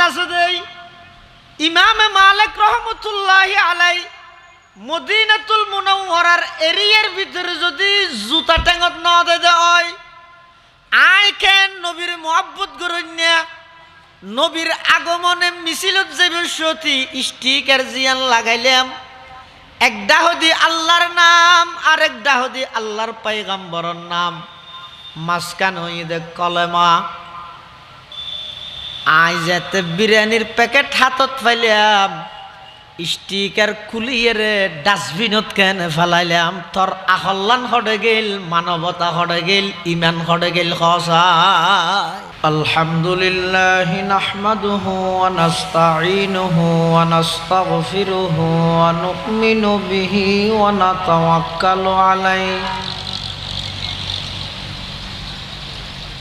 আছে দেই ইমামে মালিক রহমতুল্লাহি আলাই মদিনাতুল মুনাওয়ারার এরিয়ার ভিতরে যদি জুতা টেঙ্গত না দে হয় আই কেন নবীর মোহাব্বত গরন্যা নবীর আগমনে মিছিলত যে বসতি স্টিকার জিয়ান লাগাইলাম একটা হদি আল্লাহর নাম আর একটা হদি আল্লাহর পয়গম্বরের নাম মাসকান হই দে কলেমা আই যেতে বিরিয়ানির প্যাকেট হাতত পাইলাম স্টিকার খুলিয়ে রে ডাস্টবিনত কেন ফেলাইলাম তোর আহল্লান হড়ে গেল মানবতা হড়ে গেল ইমান হড়ে গেল খসায় আলহামদুলিল্লাহ নাহমাদুহু ওয়া নাস্তাঈনুহু ওয়া নাস্তাগফিরুহু ওয়া নু'মিনু বিহি ওয়া নাতাওয়াক্কালু আলাইহি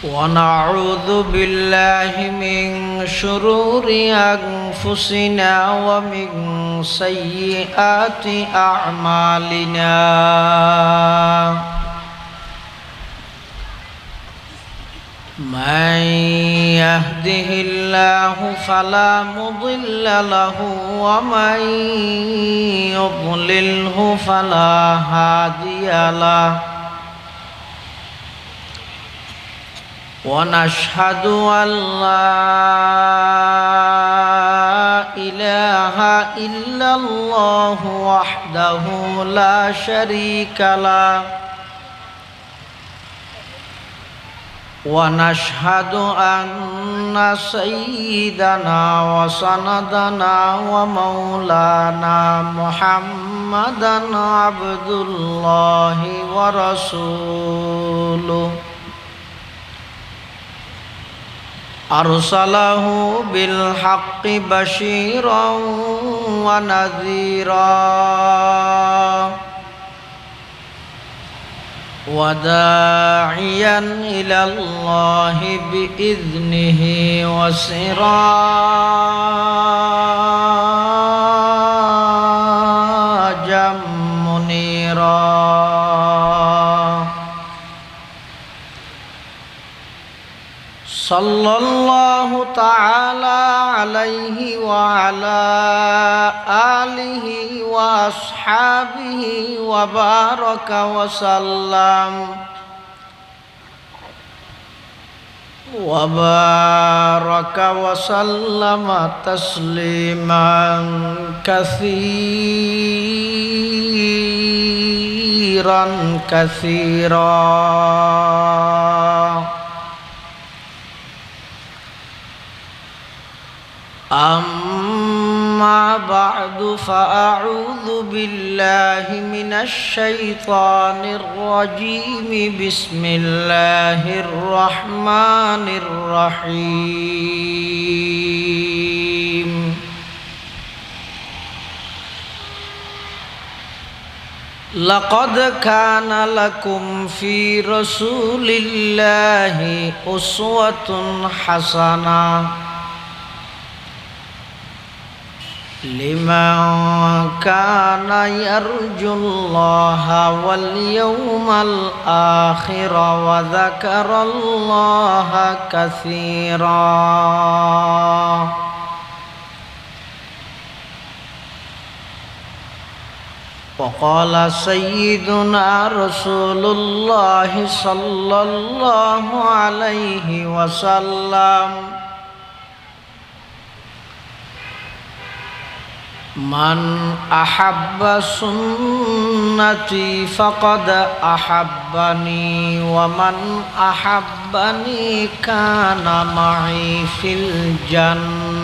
ونعوذ بالله من شرور أنفسنا ومن سيئات أعمالنا من يهده الله فلا مضل له ومن يضلله فلا هادي له ونشهد أن لا إله إلا الله وحده لا شريك له ونشهد أن سيدنا وسندنا ومولانا محمدا عبد الله ورسوله أرسله بالحق بشيرا ونذيرا وداعيا إلى الله بإذنه وسراجا منيرا صلى الله تعالى عليه وعلى آله وأصحابه وبارك وسلم تسليما كثيرا كثيرا أما بعد فأعوذ بالله من الشيطان الرجيم بسم الله الرحمن الرحيم لقد كان لكم في رسول الله أسوة حسنة لمن كان يرجو الله واليوم الآخر وذكر الله كثيرا وقال سيدنا رسول الله صلى الله عليه وسلم من أحب سنتي فقد أحبني ومن أحبني كان معي في الجنة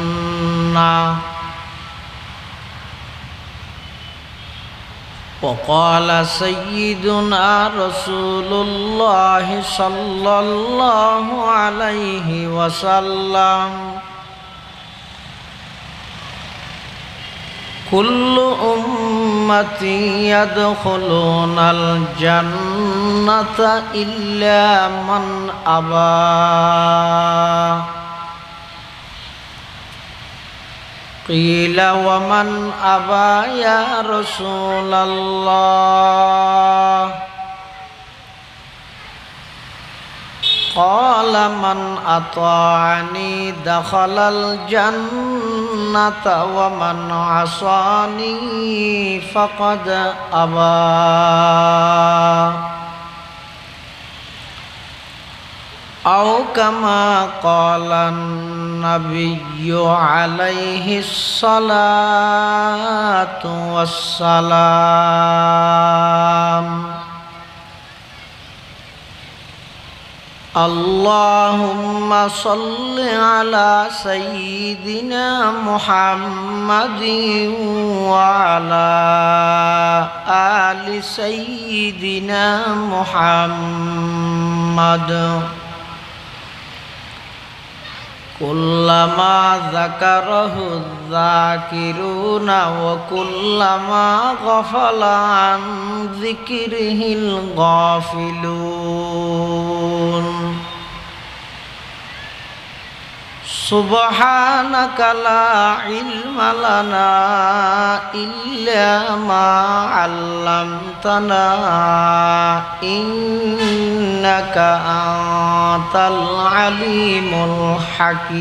وقال سيدنا رسول الله صلى الله عليه وسلم كل أمتي يدخلون الجنة إلا من أبى قيل ومن أبى يا رسول الله قال من أطاعني دخل الجنة ومن عصاني فقد أبى أو كما قال النبي عليه الصلاة والسلام اللهم صل على سيدنا محمد وعلى آل سيدنا محمد كلما ذكره الذاكرون وكلما غفل عن ذكره الغافلون سبحانك لا علم لنا إلا ما علمتنا إنك أنت العليم الحكيم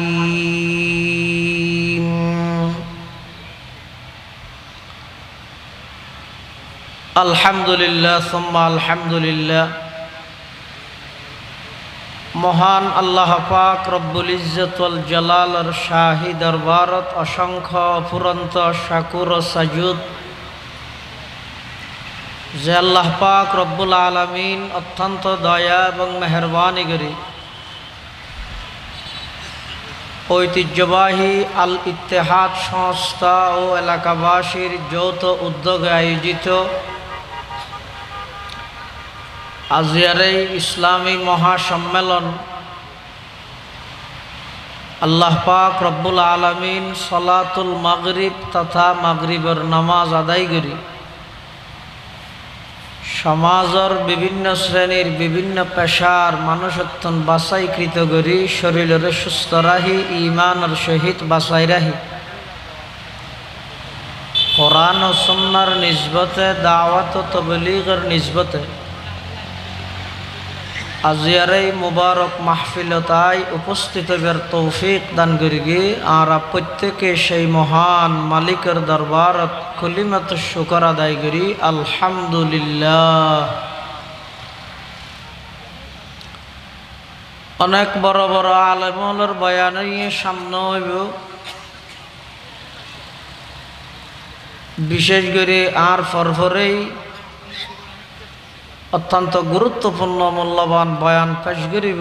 الحمد لله ثم الحمد لله মহান আল্লাহ পাক রব্বুল ইজ্জত ওয়াল জালালের শাহী দরবারত অসংখ্য অফুরন্ত শাকুর ও সাজুদ যে আল্লাহ পাক রব্বুল আলামিন অত্যন্ত দয়া এবং মেহেরবানি করে ঐতিহ্যবাহী আল ইত্তেহাদ সংস্থা ও এলাকাবাসীর যৌথ উদ্যোগে আয়োজিত আজিয়ারে ইসলামী মহাসম্মেলন আল্লাহ পাক রব্বুল আলামিন সলাতুল মাগরিব তথা মাগরিবের নামাজ আদায় করি সমাজের বিভিন্ন শ্রেণীর বিভিন্ন পেশার মানুষত্বন বাছাইকৃত করি শরীরের সুস্থ রাহি ইমানের সহিত বাছাই রাহি কোরআন ও সুন্নাহর নিসবতে দাওয়াত ও তাবলীগের নিসবতে আজিয়ারে মুবারক মাহফিলতায় উপস্থিত হবার তৌফিক দান করিগে আর প্রত্যেকে সেই মহান মালিকের দরবারত কলিমাত শুকর আদায় করি আলহামদুলিল্লাহ। অনেক বড় বড় আলেমুলের বয়ান সামনে হইব, বিশেষ করে আর ফরফরেই অত্যন্ত গুরুত্বপূর্ণ মূল্যবান বয়ান পেশ করিব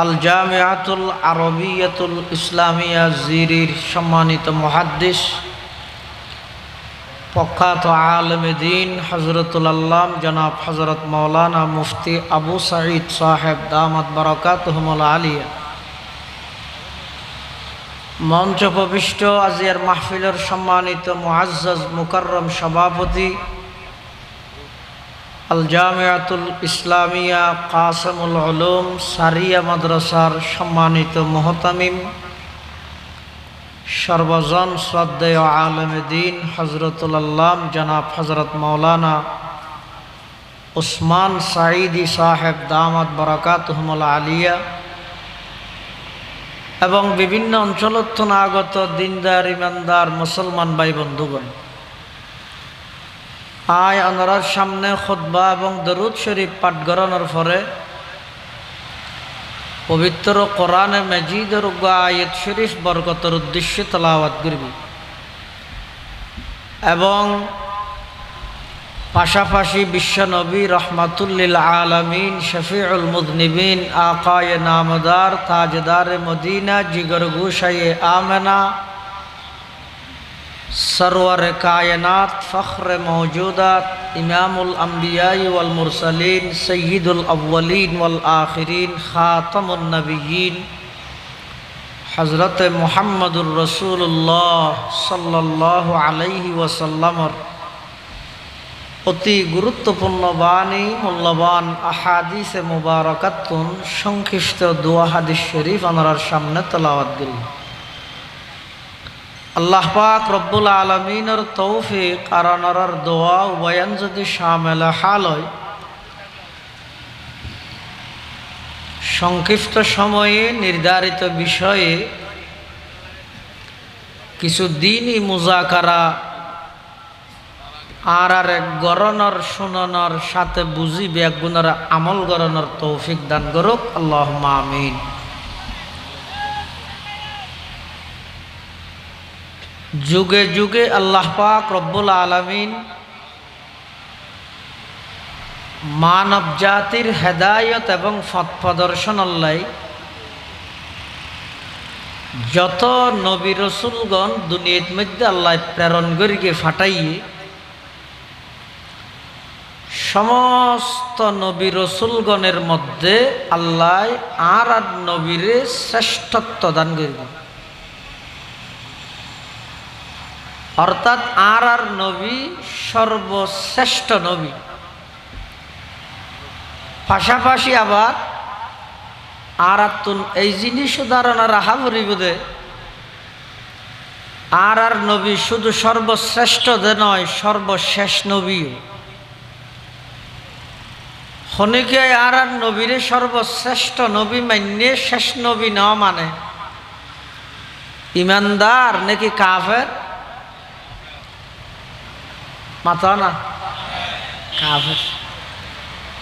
আল জামিয়াতুল আরবিয়াতুল ইসলামিয়া জিরির সম্মানিত মুহাদ্দিস প্রখ্যাত আলেমে দ্বীন হযরতুল আল্লাম জনাব হযরত মাওলানা মুফতি আবু সাঈদ সাহেব দামাত বারাকাতুহুমুল আলিয়া। মঞ্চ প্রবিষ্ট আজিয়ার মাহফিলের সম্মানিত মুআজ্জাজ মুকাররম সভাপতি আল জামিয়াতুল ইসলামিয়া কাসিমুল উলুম সারিয়া মাদ্রাসার সম্মানিত মুহতামিম সর্বজন শ্রদ্ধেয় আলেমে দ্বীন হযরতুল আল্লাম জনাব হযরত মাওলানা উসমান সাঈদী সাহেব দামাত বারাকাতুহুমুল আলিয়া এবং বিভিন্ন অঞ্চলত আগত দিনদার ইমানদার মুসলমান ভাই বন্ধুগণ, আয় আনারার সামনে খুতবা এবং দরুদ শরীফ পাঠ করানোর পরে পবিত্র কোরআনে মাজিদের আয়াত শরীফ বরকতের উদ্দেশ্যে তেলাওয়াত করবি এবং পাশাপাশি বিশ্বনবী রহমাতুল্লিল আলামিন শফিউল মুযনিবিন আকায়ে নামদার তাজদার মদিনা জিগর গুশায়ে আমেনা सरवर कायनात फ़ख्र मौजूदात इमामुल अंबिया वल मुरसलीन सय्यिदुल अव्वलीन वल आखिरीन ख़ातमुन नबिय्यीन हज़रत मुहम्मदुर रसूलुल्लाह सल्लल्लाहु अलैहि वसल्लमर অতি গুরুত্বপূর্ণ বাণী মূল্যবান আহাদিস মুবারাকাতুন সংক্ষিপ্ত দোয়া হাদিস শরীফ আপনার সামনে তেলাওয়াত করি। আল্লাহ পাক রব্বুল আলামিনের তৌফিক আর আনার দোয়া বয়ান যদি শামিল হাল হয় সংক্ষিপ্ত সময়ে নির্ধারিত বিষয়ে কিছু দিনই মুজাকারা আর এক গরণর শুনানোর সাথে বুঝি বেগুনের আমল গরণর তৌফিক দান করুক আল্লাহুম্মা আমিন। যুগে যুগে আল্লাহ পাক রব্বুল আলামিন মানব জাতির হেদায়ত এবং পথ প্রদর্শনাল্লাই যত নবী রসুলগণ দুনিয়ার মধ্যে আল্লাহ প্রেরণ করিকে ফাটাইয়ে সমস্ত নবী রসুলগণের মধ্যে আল্লাহ আর নবীরে শ্রেষ্ঠত্ব দান করিবে, অর্থাৎ আর নবী সর্বশ্রেষ্ঠ নবী। পাশাপাশি আবার আর এই জিনিস ধারণা রাখা পরিবোধে আর নবী শুধু সর্বশ্রেষ্ঠ যে নয়, সর্বশেষ নবীও। হনিকে আর নবীরে সর্বশ্রেষ্ঠ নবী মান্যে শেষ নবী না মানে ইমানদার নাকি কাফের? মাথা না কাফের।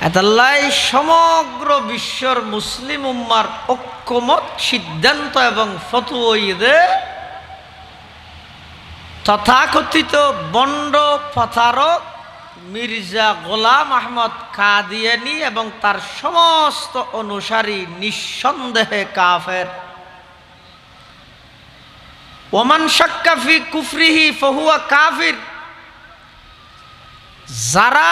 এতাল্লাই সমগ্র বিশ্বর মুসলিম উম্মার ঐক্যমত সিদ্ধান্ত এবং ফতোয়া তথাকথিত বন্ড প্রতারক মির্জা গোলাম আহমদ কাদিয়ানী এবং তার সমস্ত অনুসারী নিঃসন্দেহে কাফের। ওমান শাক্কা ফি কুফরিহি ফাহুয়া কাফির। যারা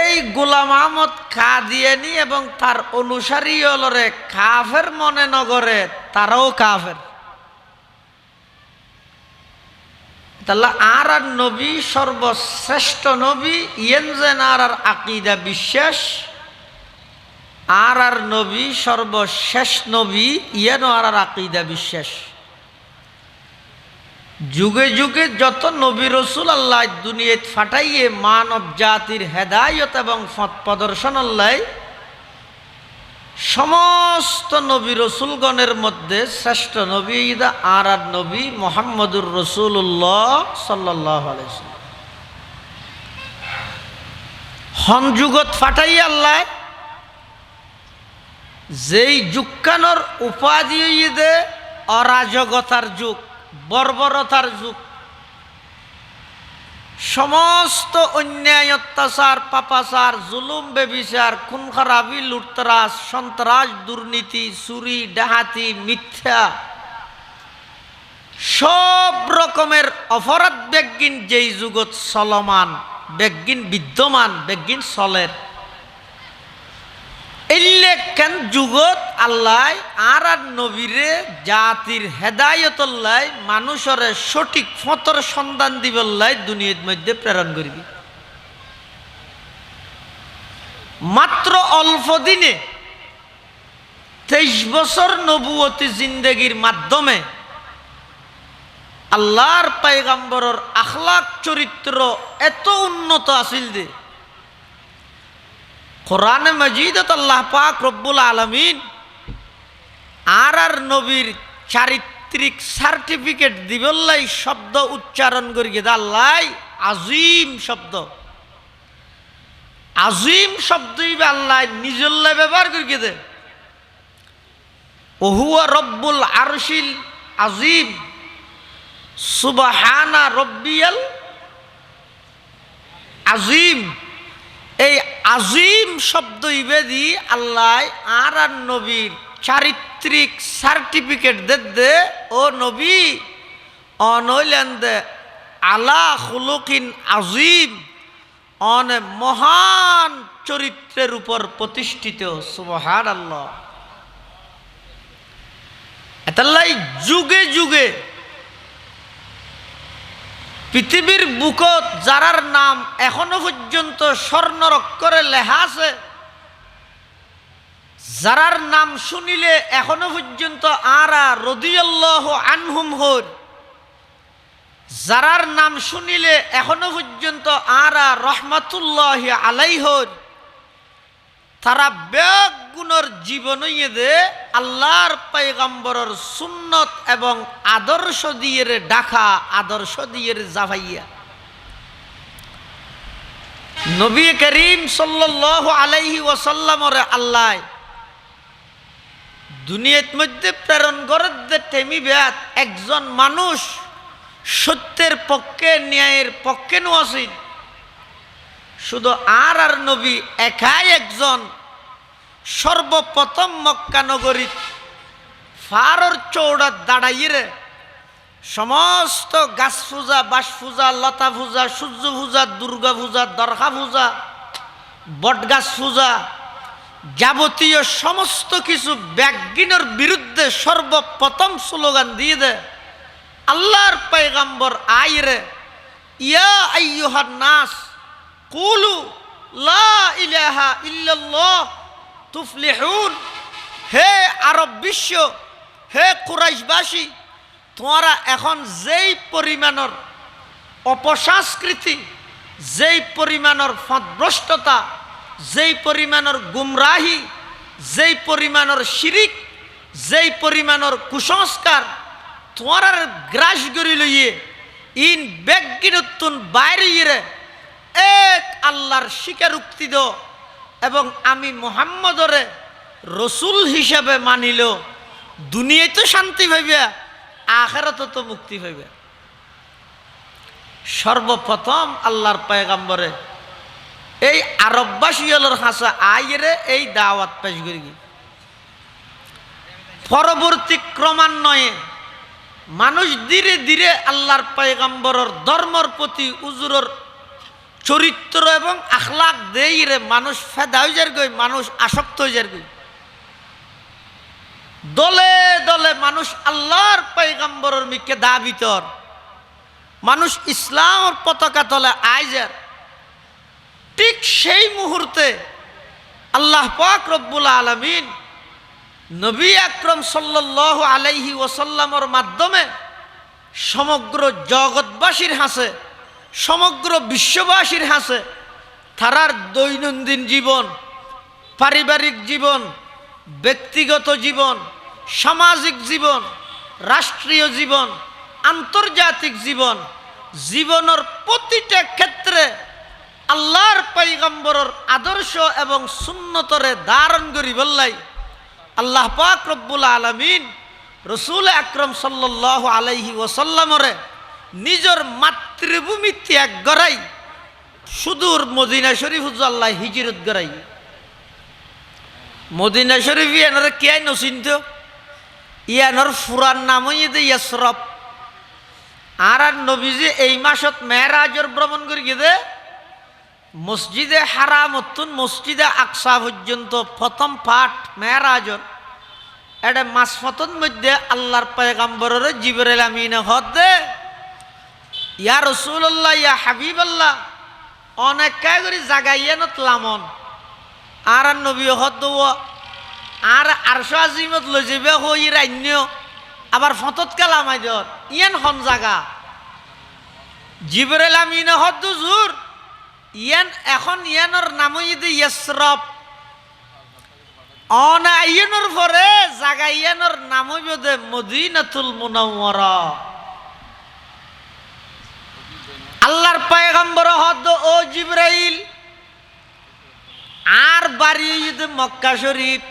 এই গোলাম আহমদ কাদিয়ানী এবং তার অনুসারী হলরে কাফের মনে নগরে তারাও কাফের। তাহলে আর নবী সর্বশ্রেষ্ঠ নবী ইয়েন যেন আর আকীদা বিশ্বাস, আর নবী সর্বশেষ নবী ইয়েন আর আকীদা বিশ্বাস। যুগে যুগে যত নবী রসুল আল্লাহ দুনিয়াত ফাটাইয়ে মানব জাতির হেদায়ত এবং পথ প্রদর্শন আল্লাহ সমস্ত নবী রসুলগণের মধ্যে শ্রেষ্ঠ নবী আর নবী মুহাম্মদুর রাসূলুল্লাহ সাল্লাল্লাহু আলাইহি ওয়াসাল্লাম। হন যুগত ফাটাই আল্লাহ যেই যুগখানোর উপাধি দে অরাজকতার যুগ, বর্বরতার যুগ, সমস্ত অন্যায় অত্যাচার পাপাচার জুলুম বেবিচার খুন খারাপি লুটতরাজ সন্ত্রাস দুর্নীতি চুরি ডাহাতি মিথ্যা সব রকমের অপরাধ বেগিন যেই যুগত চলমান বেগিন বিদ্যমান বেগিন চলের এলেকেন যুগত আল্লাহ আর নবীরে জাতির হেদায়তল্লাই মানুষরে সঠিক ফতর সন্ধান দিবল্লাই দুনিয়ার মধ্যে প্রেরণ করবি। মাত্র অল্প দিনে 23 বছর নবুয়তি জিন্দেগির মাধ্যমে আল্লাহর পয়গম্বরের আখলাক চরিত্র এত উন্নত আছিল যে কোরআন মজিদত আল্লাহ পাক রব্বুল আলামিন আর নবীর চারিত্রিক সার্টিফিকেট দিবল্লাই শব্দ উচ্চারণ করি আল্লাহ আজিম শব্দ, আজিম শব্দই আল্লাহ নিজল্লাই ব্যবহার করি দে। ওহুয়া রব্বুল আরশিল আজিম সুবহানা রব্বিয়াল আজিম। এই আজিম শব্দ ইবেদি আল্লাহ আর নবীর চারিত্রিক সার্টিফিকেট দে ও নবী অনইলেন দে আলা খুলুকিন আজিম, অনে মহান চরিত্রের উপর প্রতিষ্ঠিত। সুবহানাল্লাহ। এতাল্লাই যুগে যুগে পৃথিবীর বুকত যারার নাম এখনো পর্যন্ত স্বর্ণর অক্ষরে লেখা আছে, যারার নাম শুনিলে এখনো পর্যন্ত আরা রাদিয়াল্লাহু আনহুম হর, যারার নাম শুনিলে এখনো পর্যন্ত আরা রহমাতুল্লাহি আলাইহি হর, তারা বেগুণর জীবন দে আল্লাহর পয়গম্বরের সুন্নত এবং আদর্শ দিয়ে ডাকা, আদর্শ দিয়ে জাভাইয়া। নবী করিম সাল্লাল্লাহু আলাইহি ওয়াসাল্লামর আল্লাহ দুনিয়ার মধ্যে প্রেরণ করে তেমিবাত একজন মানুষ সত্যের পক্ষে, ন্যায়ের পক্ষে নওয়াসিন। শুধু আর নবী একাই একজন সর্বপ্রথম মক্কা নগরী ফারর চৌড়াত দাঁড়াইয়ে সমস্ত গাছ পূজা, বাস পূজা, লতা পূজা, সূর্য পূজা, দুর্গা পূজা, দরগা পূজা, বটগাছ পূজা, যাবতীয় সমস্ত কিছু ব্যাজ্ঞানের বিরুদ্ধে সর্বপ্রথম স্লোগান দিয়ে দেয় আল্লাহর পয়গম্বর আইরে, ইয়া আইয়ুহান নাস কুলু লা ইলাহা ইল্লাল্লাহ তুফলিহুন। হে আরব বিশ্ব, হে কুরাইশবাসী, তোমরা এখন যেই পরিমাণের অপসংস্কৃতি, যেই পরিমাণের পথভ্রষ্টতা, যেই পরিমাণের গুমরাহি, যেই পরিমাণের শিরিক, যেই পরিমাণের কুসংস্কার তোমার গ্রাস করি লইয়ে ইন বেগিনতুন বাইরে এক আল্লাহর স্বীকারোক্তি দো এবং আমি মুহাম্মদরে রসুল হিসাবে মানিল, দুনিয়ায় তো শান্তি পাইবে, আখিরাতে তো মুক্তি পাইবে। সর্বপ্রথম আল্লাহর পয়গম্বরে এই আরববাসীর কাছে আইরে এই দাওয়াত পেশ করি। পরবর্তী ক্রমান্বয়ে মানুষ ধীরে ধীরে আল্লাহর পয়গম্বরের ধর্মের প্রতি উজুরের চরিত্র এবং আখলাক দেইরে মানুষ ফেদা হয়ে যার গই, মানুষ আসক্ত হয়ে যার গই। দলে দলে মানুষ আল্লাহর পয়গম্বরের মিকে দাবিতর, মানুষ ইসলামের পতাকা তলে আইজার। ঠিক সেই মুহূর্তে আল্লাহ পাক রব্বুল আলামিন নবী আকরম সাল্লাল্লাহু আলাইহি ওয়াসাল্লামের মাধ্যমে সমগ্র জগৎবাসীর হাসে, সমগ্র বিশ্ববাসীর হাসে তারার দৈনন্দিন জীবন, পারিবারিক জীবন, ব্যক্তিগত জীবন, সামাজিক জীবন, রাষ্ট্রীয় জীবন, আন্তর্জাতিক জীবন, জীবনের প্রতিটা ক্ষেত্রে আল্লাহর পয়গম্বরের আদর্শ এবং সুন্নতরে ধারণ করি বললাই আল্লাহ পাক রব্বুল আলামিন রসুল আকরম সাল্লাল্লাহু আলাইহি ওয়াসাল্লামরে নিজের মাতৃভূমি ত্যাগ করাই সুদূর মদিনা শরীফ আল্লাহ হিজরত করাই। মদিনা শরীফ ইয়ানরে কে নচিন্ত, ইয়ানোর ফুরান নাম হইতে ইয়াসরফ। আর নবীজি এই মাসত মেরাজের ভ্রমণ করি গিয়ে মসজিদে হারাম অতুন মসজিদে আকসা পর্যন্ত প্রথম পাঠ মেরাজর এটা মাসফতন মধ্যে আল্লাহর পয়গম্বরের জিবরাইল আমিন হদে ইয়া রাসূলুল্লাহ ইয়া হাবিবাল্লাহ অনেক কাই করি জাগাইয়া নতলামন আর নবী হদ আর আরশ আজিমত লই যাবে হই রাইন্য আবার ফতত কালামাই দর ইয়ান হন জাগা জিবরাইল আমিন হদ জুর ইয়ান এখন ইয়ানোর নাম ইদি ইয়াসরফ অনা ইয়ানোর পরে জাগা ইয়ানোর নাম হইবে মদিনাতুল মুনাওয়ারা। আল্লাহর পয়গম্বর হদ ও জিবরাইল আর বাড়ি ইদি মক্কা শরীফ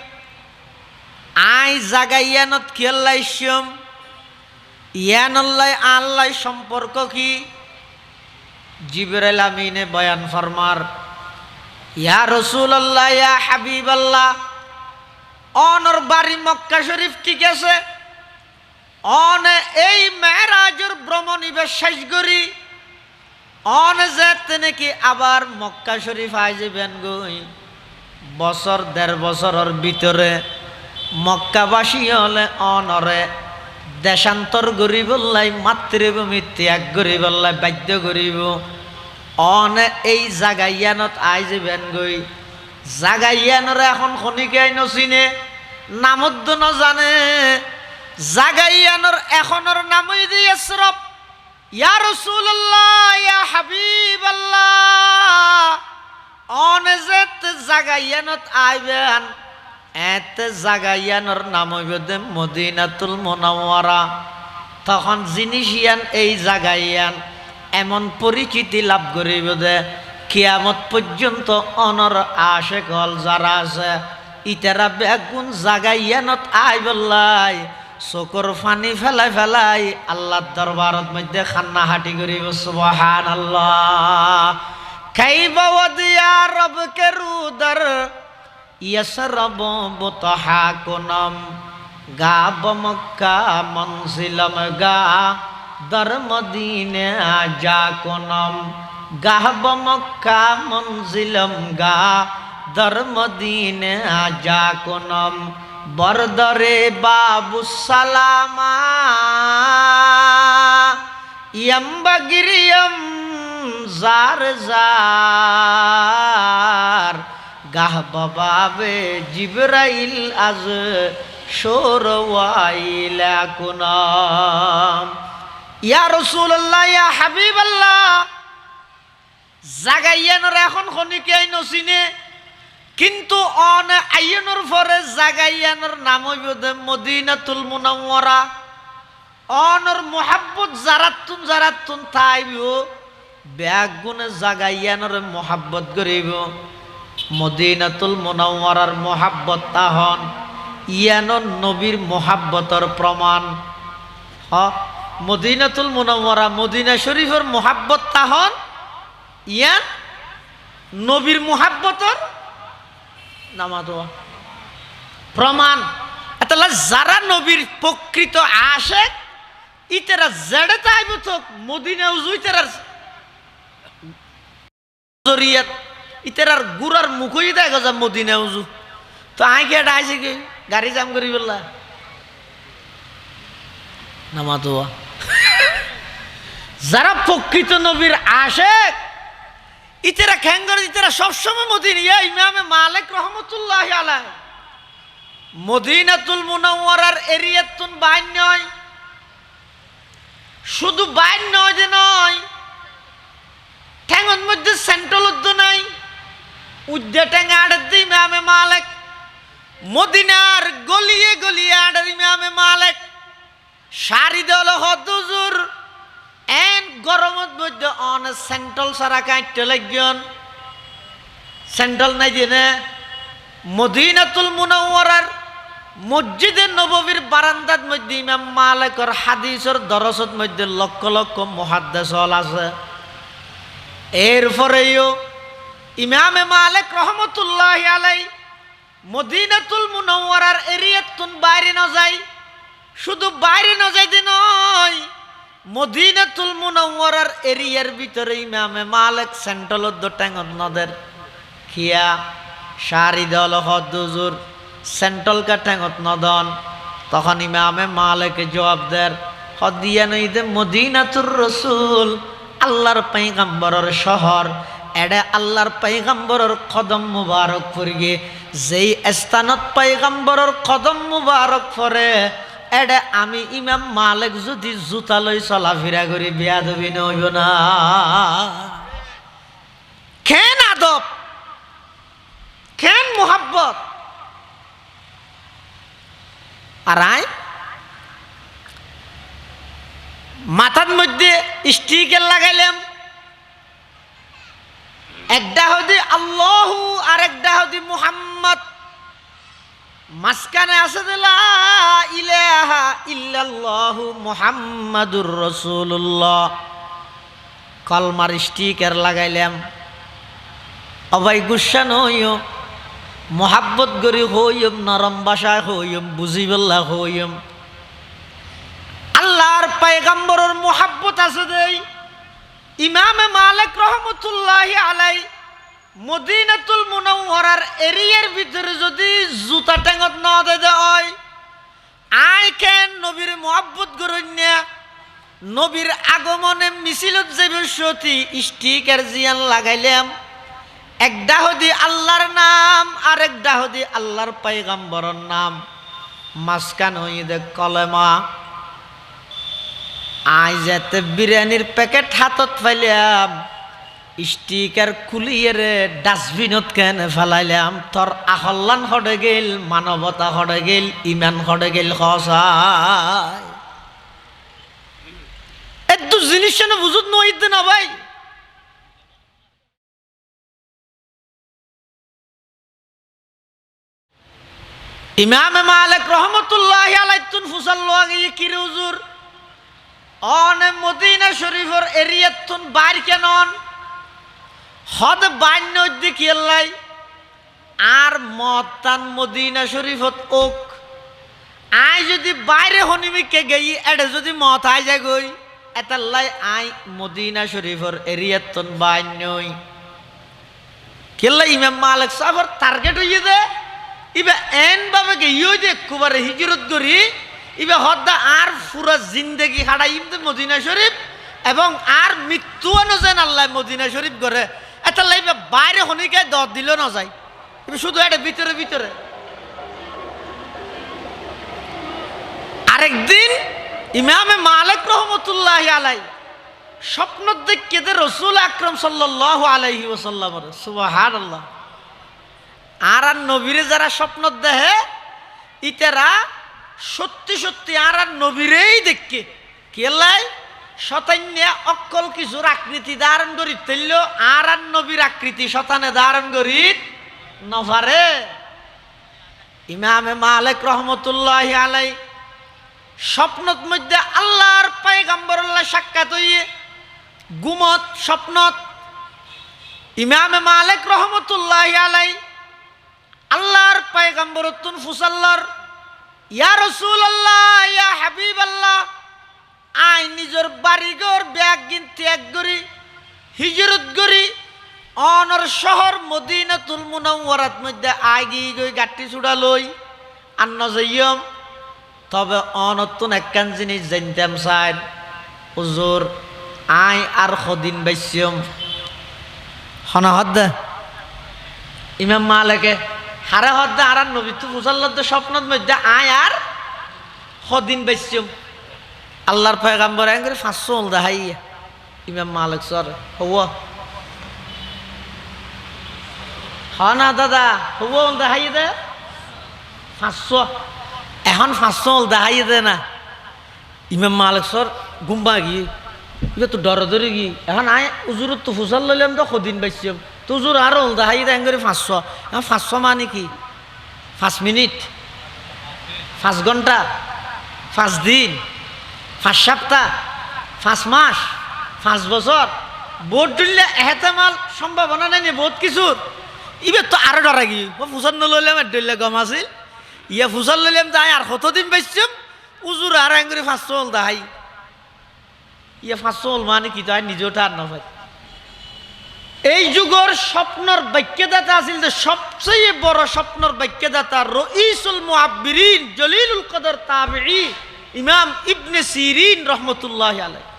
আই জাগা ইয়ানত খেলাইছম ইয়ানল্লাই আল্লাহ সম্পর্ক কি জিবরাইল আমিনে বয়ান ফরমার ইয়া রাসূলুল্লাহ ইয়া হাবিবাল্লাহ অনর বাড়ি মক্কা শরীফ ঠিক আছে অনে এই মেরাজের ভ্রমণিবে শেষ করি অনে যেতে নাকি আবার মক্কা শরীফ আই যাবেন গই বছর ১.৫ বছরের ভিতরে মক্কাবাসী হলে অনরে দেশান্তর করি বললাই মাতৃভূমি ত্যাগ করি বললাই বাধ্য করিব অনে এই জাগাইয়ানত আই যাবেন গই জাগাইয়ানরে এখন খনিকে নচিনে নামদ ন জানে জাগাইয়ানর এখনের নামই দি ইসরফ ইয়া রাসূলুল্লাহ ইয়া হাবিবাল্লাহ অনেজেত জাগাইয়ানত আইবেন এতে জাগাইয়ানোর নাম হইব মদিনাতুল মুনাওয়ারা। তখন জিনিস ইয়ান এই জাগাইয়ান এমন পরিচিতি লাভ করিব যে কিয়ামত পর্যন্ত অনর আশেক হল যারা আছে ইতারা বেগুন জাগাইয়ানত আইবল্লাই চকুর ফানি ফেলাই ফেলাই আল্লাহর দরবারত মধ্যে খান্না হাঁটি করিব। সুবহানাল্লাহ। কাইবা ওয়াদিয়া রবকে রুদার ইয়াসরাব বুতহাকুনম গাব মক্কা মনজিলম গা দর মদিনে যাকুনম গাব মক্কা মনজিলম গা দর মদিনে যাকুনম বরদরে বাবু সালামা ইয়ামবাগিরিয়ম জার জার গাহ বাবে জিবরাইল আজ শোরওয়াইলা কুনাম। ইয়া রাসূলুল্লাহ ইয়া হাবিবাল্লাহ, জাগাইয়ানোর এখন খনিকে আই নসিনে, কিন্তু অন আইয়ানোর পরে জাগাইয়ানোর নাম হইব মদিনাতুল মুনাওয়ারা। অনর মোহাব্বত জারাতুন তাইব ব্যাগুনে জাগাইয়ানোর মোহাব্বত করিব। মদিনাতুল মুনাওয়ারার মোহাব্বত তাহন ইয়ানোর নবীর মোহাব্বতর প্রমাণ। মদিনাতুল মুনাওয়ারা মদিনা শরীফের মোহাব্বত তাহন ইয়ান নবীর মোহাব্বতর নামাদোয়া প্রমাণ। তাহলে যারা নবীর প্রকৃত আশেক ইতারা জেড়ে তাইব তো মদিনা উজু ইতারার জরিয়াত ইতারার গুড়ার মুখই দেখা যা মদিনা উজু। তো আই কে আইছে কি গাড়ি জাম করি বললা নামাদোয়া। যারা প্রকৃত নবীর আশেক ইতারা খ্যাঙ্গর ইতারা সবসময় মদিনা। ইমামে মালিক রহমতুল্লাহ আলাইহি মদিনাতুল মুনাওয়ারার এরিয়াতুন বাইন নয়, শুধু বাইন নয় যে নয়, ঠ্যাঙের মধ্যে সেন্ট্রাল উদ্য নাই উদ্যা ঠ্যাঙে আড়ার দিই ইমামে মালিক। মদিনার গলিয়ে গলিয়ে আড়ার ইমামে মালিক। শাড়ি দল হদুজুর এন গরমের মধ্যে অন সেন্ট্রাল সারা কাটতে লাগন। সেন্ট্রাল নাই যে না মদিনাতুল মুনাওয়ারার মসজিদে নববীর বারান্দার মধ্যে ইমাম মালিকের হাদিসের দরসত মধ্যে লক্ষ লক্ষ মুহাদ্দিস হল আছে। এরপরেও ইমামে মালিক রহমতুল্লাহ আলাইহি মদিনাতুল মুনাওয়ারার এরিয়াতুন বাইরে না যায়, শুধু বাইরে না যাইতে নয়, মদিনাতুল মুনাওয়ারার এরিয়ার ভিতরে ইমামে মালিক সেন্ট্রাল ট্যাঙ্গন নদের খিয়া শাড়ি দল হদুজুর সেন্ট্রাল কাঠাঙ্গত নদন। তখন ইমামে মালিকে জবাব দের হদিয়া নইদে মদিনাতুর রসুল আল্লাহর পয়গম্বরের শহর। এডে আল্লাহর পয়গম্বরের কদম মুবারক পড়িয়ে যেই স্থানত পয়গম্বরের কদম মুবারক পরে এডে আমি ইমাম মালিক যদি জুতা লই চলাফেরা করি বেয়াদবি নইব না। কেন আদব, কেন মোহাব্বত। আর আই মাথার মধ্যে স্টিকার লাগাইলাম, একটা হদি আল্লাহু আর একটা হদি মুহাম্মদ, মাঝখানে আছে লা ইলাহা ইল্লাল্লাহু মুহাম্মাদুর রাসূলুল্লাহ। কলমার স্টিকার লাগাইলাম। অবাই গুসা নইও, মোহাব্বত করি হইম, নরম ভাষায় হইম, বুঝিবল্লা হইম। আল্লাহর পয়গম্বরের মোহাব্বত আছে দেই। ইমামে মালিক রহমতুল্লাহ আলাইহি মদিনাতুল মুনাওয়ারার এরিয়ার ভিতরে যদি জুতা টেঙ্গত না দে হয় আই কেন নবীর মোহাব্বত করুন না। নবীর আগমনে মিছিলত যাইব সতী স্টিকার জিয়ান লাগাইলাম। একটা হদি আল্লাহর নাম আর একটা হদি আল্লাহর পয়গম্বরের নাম, মাঝখান হইদে কলেমা। আই যেতে বিরিয়ানির প্যাকেট হাতত পাইলাম, স্টিকার খুলিয়ে রে ডাস্টবিনত কেন ফেলাইলাম তোর আহল্লান হড়ে গেল মানবতা হড়ে গেল ইমান হড়ে গেল খসায় এত জিনিস না বুঝুত নইতে না ভাই ইমাম মালিক রহমতুল্লাহি আলাইহি তুন ফুসাল্লো আগে কি রে হুজুর অনে মদিনা শরীফের এরিয়াত তুন বাইর কেনন হদ বান্য দেখি আল্লাহ আর মতান মদিনা শরীফত ওক আই যদি বাইরে হনিমিকে গই এডে যদি মত আই যায় গই এতাল্লাই আই মদিনা শরীফের এরিয়াত তুন বান্যই কেল্লা ইমাম মালিক সাহেবের টার্গেট হইয়ে দে ইবা এন ভাবে গিয়ে যে কুবারে হিজরত করি ইবা হদ্দা আর পুরা জিন্দেগি হাড়াই মদিনা শরীফ এবং আর মৃত্যু যেন আল্লাহ মদিনা শরীফ করে এটা লাইবা বাইরে হনিকে দর দিল না যায় ইবা শুধু এটা ভিতরে ভিতরে আরেকদিন ইমামে মালিক রহমতুল্লাহি আলাইহি স্বপ্ন দেখে দে রাসূল আকরাম সাল্লাল্লাহু আলাইহি ওয়াসাল্লাম সুবহানাল্লাহ আর নবীরে যারা স্বপ্ন দেখে ইতারা সত্যি সত্যি আর নবীরেই দেখে কেলাই শতান্য অক্কল কিছুর আকৃতি ধারণ করি তৈল আর নবীর আকৃতি শতানে ধারণ করি নফারে ইমামে মালিক রহমতুল্লাহি আলাইহি স্বপ্নত মধ্যে আল্লাহর পয়গম্বরুল্লাহ সাক্ষাৎ হইয়ে গুমত স্বপ্নত ইমামে মালিক রহমতুল্লাহি আলাইহি আল্লাহর পয়গম্বর তুন ফুসাল্লার ইয়া রাসূলুল্লাহ ইয়া হাবিবাল্লাহ আই নিজের বাড়িঘর ব্যাগ গিন ত্যাগ করি হিজরত করি অনর শহর মদিনাতুল মুনাওয়ারাত মধ্যে আগি গই গাটি ছুড়া লই আন্ন যাইম তবে অনতুন একখান জিনিস জানতাম চাই হুজুর আই আর কদিন বাইসম হনহদ ইমাম মালিকে হারে হদ্দা আর নবী তু ফুসাল্লাদ স্বপ্নত মধ্যে আয় আর কদিন বাইসম আল্লাহর পয়গম্বর আঙ্গুর 500 ওল দেখাইয়া ইমাম মালিক সর হওয়া না দাদা হবো ওল দেখাই দে 500 এখন 500 ওল দেখাই দে না ইমাম মালিক সর গুম্বা গিয়ে এটা তো ডর ধরে গি এখন আয় উজুর তো ফুসাল লইলাম তো কদিন বাইসম তুজুর আর ওল দেখাই দে আঙ্গুর 500 এখন 500 মানে কি 5 মিনিট 5 ঘন্টা 5 দিন 5 সপ্তাহ 5 মাস 5 বছর বোট দিলে এহতেমাল সম্ভাবনা নাই বহুত কিছুর ইবে তো আরো ডরা গিয়ে ফুসাল নলইলাম ডইলে গম আছিল ইয়া ফুসাল লইলাম তাই আর কতদিন বাইসম উজুর আর আঙ্গুরি 500 ওল দেখাই ইয়া 500 ওল মানে কি তাই নিজেটা আর নয় এই যুগর স্বপ্নর বাক্যদাতা আছিল যে সবচেয়ে বড় স্বপ্নর বাক্যদাতা রইসুল মুআব্বিরিন জলিলুল কদর তাবিঈ ইমাম ইবনে সিরিন রহমতুল্লাহি আলাইহি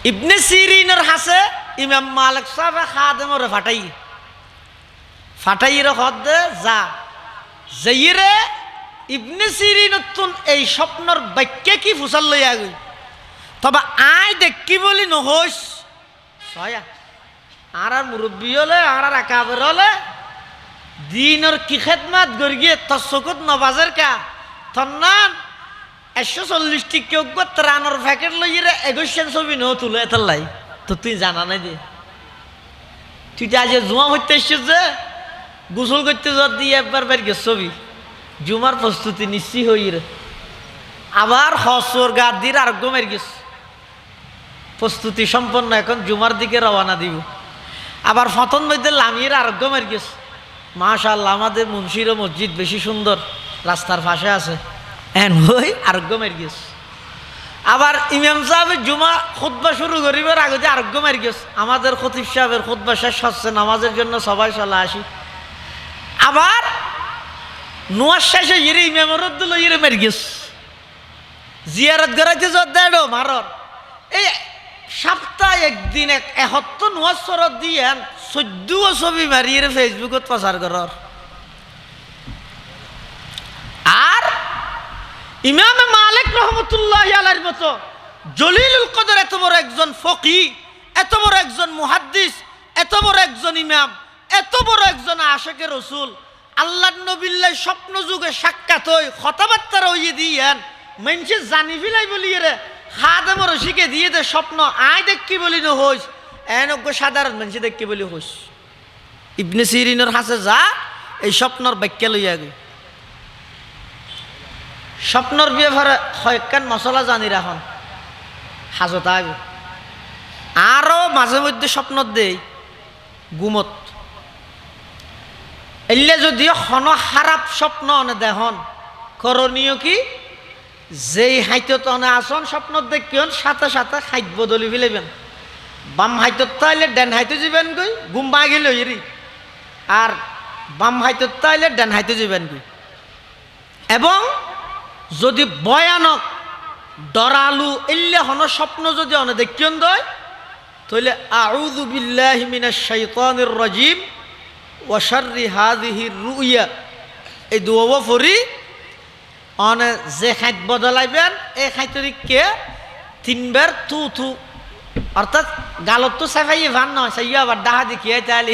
ইবনে সিরিনের হাসে ইমাম মালিক সাহেব খাদেমর ফাটাইরে হদে যা যাইরে ইবনে সিরিনতুন এই স্বপ্নর বাক্য কি ফুসাল লইয়া গই তবে আই দেখি বলি নহইস ছয়া আর মুরব্বী হলে আর একাবের হলে দিনের কি খেদমাত গরিয়ে তোর চকুত নবাজের কা থন্নান 140 টিকে ত্রাণর প্যাকেট লইরে 21 ছবি ন তুলে এত লাই তো তুই জানা নাই দে তুই আজ জুমা হইতে এসছিস যে গোসল করতে যাওয়ার দিয়ে একবার বের গেছ ছবি জুমার প্রস্তুতি নিশ্চি হইরে আবার হসর গা দিয়ে আরোগ্য মের গেছ প্রস্তুতি সম্পন্ন এখন জুমার দিকে রওনা দিব আবার ফতন মধ্যে লামিয়ে আরোগ্য মের গেছ মাশাআল্লাহ আমাদের মুন্সির মসজিদ বেশি সুন্দর রাস্তার পাশে আছে এন হই আরোগ্য মের গেছ আবার ইমাম সাহেবের জুমা খুতবা শুরু করিবার আগে যে আরোগ্য মের গেছ আমাদের খতিব সাহেবের খুতবা শেষ হচ্ছে নামাজের জন্য সবাই চলে আসি আবার নোয়ার শেষে ইরে ইমামের রদ্দুল ইরে মের গেছ জিয়ারত করাইতে যত দেড়ো মারর এই সপ্তাহে একদিন 71 নোয়াজ সরত দিয়ে 14 ছবি মারিয়ে ফেসবুকত প্রচার করার আর ইমাম মালিক রহমতুল্লাহি আলাইহির মতো জলিলুল কদর এত বড় একজন ফকি এত বড় একজন মুহাদ্দিস, এত বড় একজন ইমাম, এত বড় একজন আশিকে রসুল, আল্লাহর নবিল্লাই স্বপ্ন যুগে সাক্ষাৎ হই কথাবার্তা রইয়ে দিয়েন মানুষে জানি ফিলাই বলিয়ে রে হাদে শিখে দিয়ে দে স্বপ্ন আয় দেখি বলি ন হইস এনজ্ঞ সাধারণ মানুষ দেখি বলি হইস। ইবনে সিরিনের হাসে যা এই স্বপ্নর ব্যাখ্যা লইয়া গই। স্বপ্নর ব্যাপারে কয়েকখান মশলা জানি রাখন হাজত আগে আরও মাঝে মধ্যে স্বপ্ন দেই গুমত এলে যদিও হন খারাপ স্বপ্ন অনে দেহন করণীয় কি যেই হাইতত অনে আসন স্বপ্ন দেখিয়ন সাথে সাথে খাইত বদলি ফেলেবেন। বাম হাইতত তাইলে ডেন হাইতে যাবেন গই গুম বা গেল এরি, আর বাম হাইতত তাইলে ডেন হাইতে যাবেন গই। এবং যদি ভয়ানক ডরালু এলে হন স্বপ্ন যদি অনে দেখিয়ন দয় তাহলে আউযু বিল্লাহি মিনাশ শাইতানির রাজিম ওয়া শাররি হাযিহির রুইয়া এই দুয়া পড়ি অনে যে খাইত বদলাইবেন এই খাইতরিকে তিনবার থু থু অর্থাৎ গালত তো সাফাইয়ে ভান নয় সাইয়া আবার ডাহা দেখিয়ে তাহলে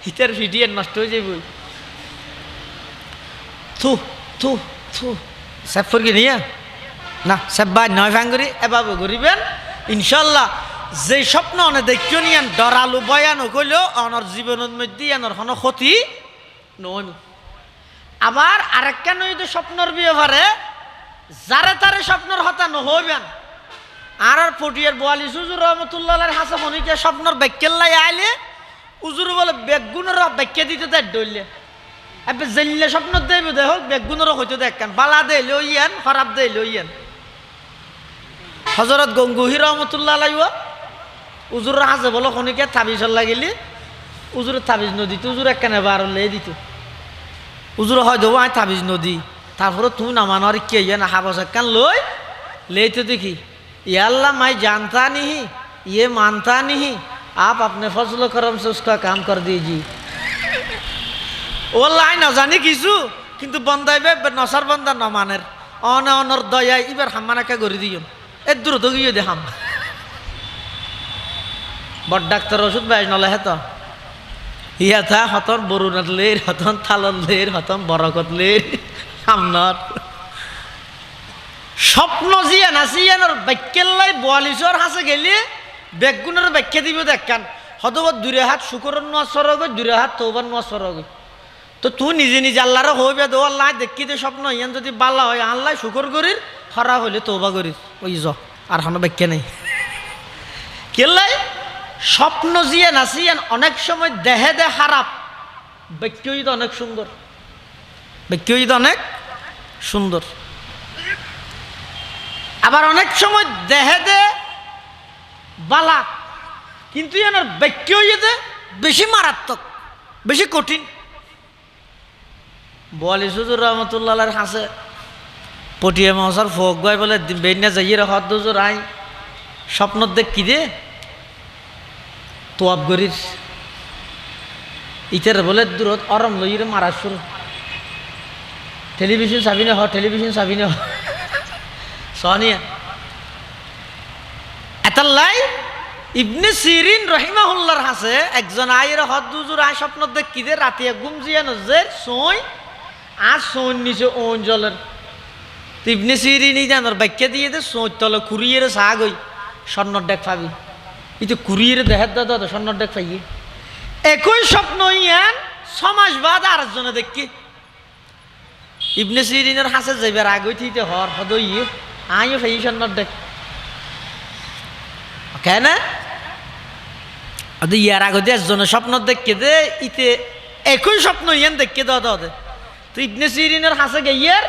হিতের ভিডিও নষ্ট হয়ে যাবে। থু থু থু সেফ করি নিয়ে না সেব্বা নয় ভাঙ করি এভাবে করিবেন ইনশাল্লাহ। যে স্বপ্ন অনে দেখিও নিয়ান ডরালু বয়ানো কইলেও অনর জীবনের মধ্যে এনর কোনো ক্ষতি নয়। আবার আরেকটা নয় তো স্বপ্নর ব্যাপারে যারে তারে স্বপ্নর হতা নহইবেন। আর ফটিয়ার বোয়ালি হুজুর রহমতুল্লাহ হাসে ফনিকে স্বপ্নর ব্যাখ্যাল্লাই আইলে হুজুর বলে বেগুনের ব্যাখ্যা দিতে তাই ডইলে এবার জেনলে স্বপ্ন দেব দেহ বেগুনের হইতে দেখেন বালা দে লইয়েন খারাপ দে লইয়েন। হজরত গঙ্গুহি রহমতুল্লাহ আলাইয়া উজুর হাজে বলো খনিকে তাবিজ লাগিলি উজুর তাবিজ নদী উজুর একখানে বার লে দিত উজুর হয় দেবো আয় তাবিজ নদী তারপরে তুমি নামানো আর কে ইয়ে না হাবস একখান লই লেতে দেখি ये अल्लाह मैं जानता नहीं ये मानता नहीं आप अपने फजल करम से उसका काम कर दीजिए। ওল্লাহ না জানি কিছু কিন্তু বন্দাইবে নসার বন্দা ন মানের অনে অনর দয়া এবার হাম্মানাকে গড়ি দিও এর দ্রুত গিয়ে দেখাম বড় ডাক্তার ওষুধ বাইশ নলে হেত ইয়া থা হতন বরুণাত লের হতন থালন লের হতন বরকত লের আমনার স্বপ্ন জিয়া নাচিয়ানোর ব্যাখ্যাল্লাই বোয়ালিশর হাসে গেলে বেগুনের ব্যাখ্যা দিব দেখান হতবর দূরে হাত শুকরের নোয়া সরগ দূরে হাত তৌবার নোয়া সরগ তো তুই নিজে নিজে আল্লাহর হইবে দো আল্লাহ দেখি দে স্বপ্ন ইয়ান যদি বাল্লা হয় আল্লাহ শুকর করির খারাপ হইলে তৌবা করির ওই য আর হানো ব্যাখ্যা নেই কেলাই স্বপ্ন জিয়া নাচিয়ান অনেক সময় দেহে দে খারাপ ব্যক্তিও অনেক সুন্দর ব্যক্তিও অনেক সুন্দর আবার অনেক সময় দেহে দে বালা কিন্তু এনার বাক্য ইয়েতে বেশি মারাত্মক বেশি কঠিন। বোয়ালি হুজুর রহমতুল্লাহ হাসে পটিয়া মশার ফোক গাই বলে বেন্যা যাইয়ে হদ দুজোর আই স্বপ্ন দেখ কি দে তোয়াব গরির ইটার বলে দূরত অরম লইরে মারা শুরু টেলিভিশন চাবি না টেলিভিশন চাবি না সোনিয়া এতাল্লাই ইবনে সিরিন রহিমাহুল্লাহর হাসে একজন আয়ের হদ দুজুর আয় স্বপ্ন দেখি দে রাতে ঘুম জিয়ানো যে সই আর সইন নিচে ওন জলের ইবনে সিরিন জানোর ব্যাখ্যা দিয়ে দে সই তলে কুড়িয়ে সাগ হই স্বর্ণর ডেক পাবি ইতো কুড়িয়ে দেখার দাদা স্বর্ণর ডেক পাইয়ে একই স্বপ্ন ইয়ান ছমাস বাদ আর একজনে দেখি ইবনে সিরিনের হাসে যাইবার আগে থিতে হর হদ ইয়ে আইও ফাই স্বর্ণর ডেক কেন ইয়ার আগে একজনে স্বপ্ন দেখে দে ইতে একই স্বপ্ন ইয়ান দেখে দাদা দে তো ইবনে সিরিনের হাসে গিয়ার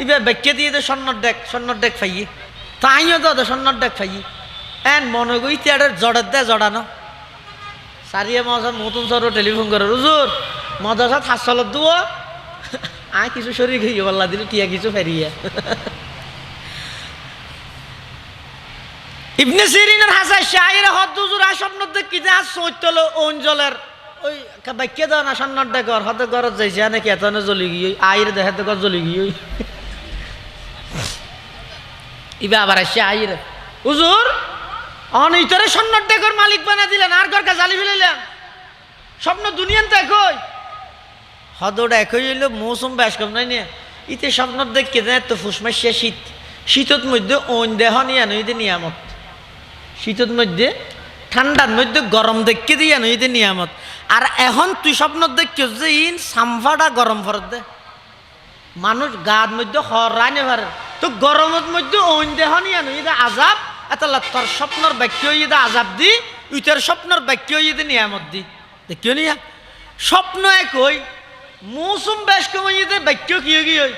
ইবার ব্যাখ্যা দিয়ে দে স্বর্ণর ডেক ফাইয়ে তা আইও দাদা স্বর্ণর ডেক ফাইয়ে এন মনে গই তিয়ারের জড়ের দে জড়ানো সারিয়ে মজা নতুন সরো টেলিফোন করে হুজুর মজার হাসলত দুও আয় কিছু শরীর গিয়ে বল্লা দিল টিয়া কিছু ফেরিয়ে ইবনে সিরিনের হাসা শায়ের হদ দুজুর আ স্বপ্ন দেখি যে আজ সৈতল অঞ্চলের ওই বাক্য দাও না স্বর্ণর ডেকর হতে ঘরত যাইছে নাকি এতনে জ্বলি গিয়ে আইর দেখাতে ঘর জ্বলি গিয়ে ইবা আবার আসছে আইর হুজুর অনিতরে স্বর্ণর ডেকর মালিক বানা দিলেন আর ঘরকে জালি ফেলাইলেন স্বপ্ন দুনিয়ান তো একই হদটা একই হইল মৌসুম বেশ কম নাই নিয়ে ইতে স্বপ্নর দেখকে দেন তো ফুসমাসিয়া শীত শীতত মধ্যে ওন দেহ নিয়ে নইতে নিয়ামত শীতত মধ্যে ঠান্ডার মধ্যে গরম দেখকে দিয়ে নইতে নিয়ামত আর এখন তুই স্বপ্নর দেখকে যে ইন সাম্ফাটা গরম ফরত দে মানুষ গার মধ্যে হরাইনে পারে তো গরমের মধ্যে ওন দেহ নিয়ে নইতে আজাব এতলা তোর স্বপ্নর বাক্য ইদা আজাব দি উইটার স্বপ্নর বাক্য ইদে নিয়ামত দি দেখিও নিয়া স্বপ্ন একই মৌসুম বেশ কমে ইদে বাক্য কি হই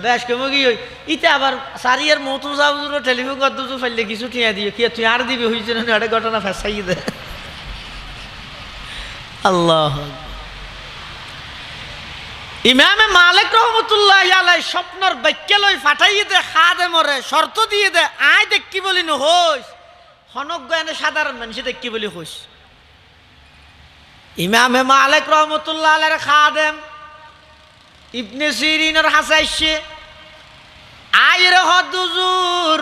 বেশ কমে কি হই ইতে আবার সারিয়ার মতো যাও টেলিফোন কর দুজো ফেললে কিছু ঠিয়া দিও কি তুই আর দিবি হয়েছে না একটা ঘটনা ফেসাই দে আল্লাহ ইমামে মালিক রহমতুল্লাহ আলাই স্বপ্নর বাক্য লই ফাটাই দে খা দে মরে শর্ত দিয়ে দে আয় দেখ কি বলি নহইস হনক গানে সাধারণ মানুষ দেখ কি বলি হইস ইমামে মালিক রহমতুল্লাহ আলাইর খাদেম ইবনে সিরিনের হাসাইছে আইরে হদুজুর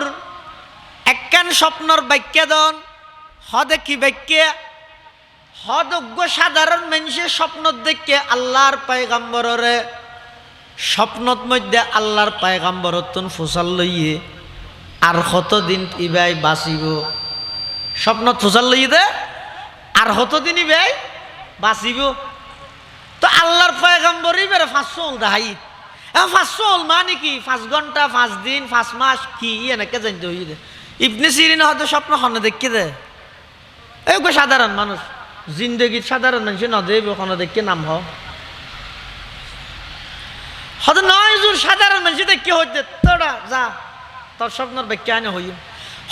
একখান স্বপ্নর বাক্য দন হদে কি বাক্য হদজ্ঞ সাধারণ মানুষের স্বপ্ন দেখে আল্লাহর পায়গাম্বররে স্বপ্নত মধ্যে আল্লাহর পায়গাম্বরতন ফুসাল লইয়ে আর কতদিন ইবাই বাঁচিব স্বপ্নত ফুসাল লইয়ে দে আর কতদিন ইবাই বাঁচিব তো আল্লাহর পয়গম্বরই বেড়ে 500 দাহাই 500 মানে কি 5 ঘন্টা 5 দিন 5 মাস কি এনেকে জানতে হই দে ইবনে সিরিন হয়তো স্বপ্ন হনে দেখে দে এই সাধারণ মানুষ জিন্দগির সাধারণ মানুষ না দেব ওখানে দেখে নাম হয়তো নয় জোর সাধারণ মানুষ দেখে হইতে তোরা যা তোর স্বপ্নর ব্যাখ্যা আনে হই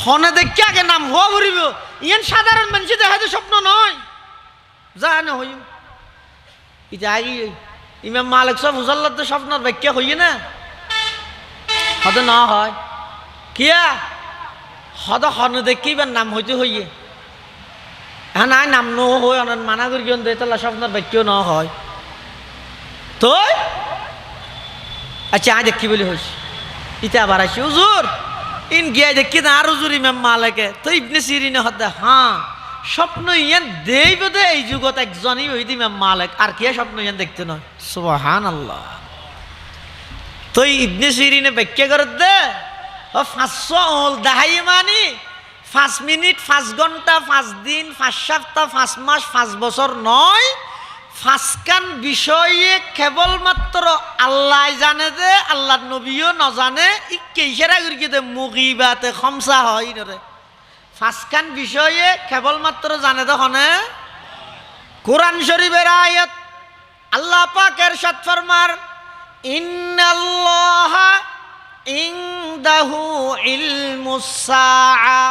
হনে দেখে আগে নাম হওয়া ভরিব ইয়ান সাধারণ মানুষ হয়তো স্বপ্ন নয় যা আনে হই এটা আগে ইমাম মালিক সব হুজাল্লার তো স্বপ্নর ব্যাখ্যা হইয়ে না হয়তো না হয় কিয়া হয়তো হনে দেখে এবার নাম হইতে হইয়ে হ্যাঁ নাই নাম ন হয় অনেক মানা করি কেন দেয় তাহলে স্বপ্নর ব্যাখ্যাও ন হয় তো আচ্ছা আয় দেখি বলি হইস ইটা আবার আসি হুজুর ইন গিয়া দেখি না আর হুজুর ইমাম মালিকে তো ইবনে সিরিনে হতে হ্যাঁ স্বপ্ন ইয়ান দেই বোধে এই যুগত একজনই ওই ইমাম মালিক আর কি স্বপ্ন ইয়ান দেখতে নয় সুবহানাল্লাহ তো ইবনে সিরিনে ব্যাখ্যা করে দে ও 500 হল দাহাই মানি 5 মিনিট 5 ঘন্টা 5 দিন 5 সপ্তাহ 5 মাস 5 বছর নয় 5 কান বিষয়ে কেবলমাত্র আল্লাহ জানে দে আল্লাহর নবীও না জানে ইকে ইশারা করি দে মুগিবাতে খমসা হয় রে 5 কান বিষয়ে কেবলমাত্র জানে দে হনে কোরআন শরীফের আয়াত আল্লাহ পাক ইরশাদ ফরমার ইন্নাল্লাহা ইনদাহু ইলমুস সাআ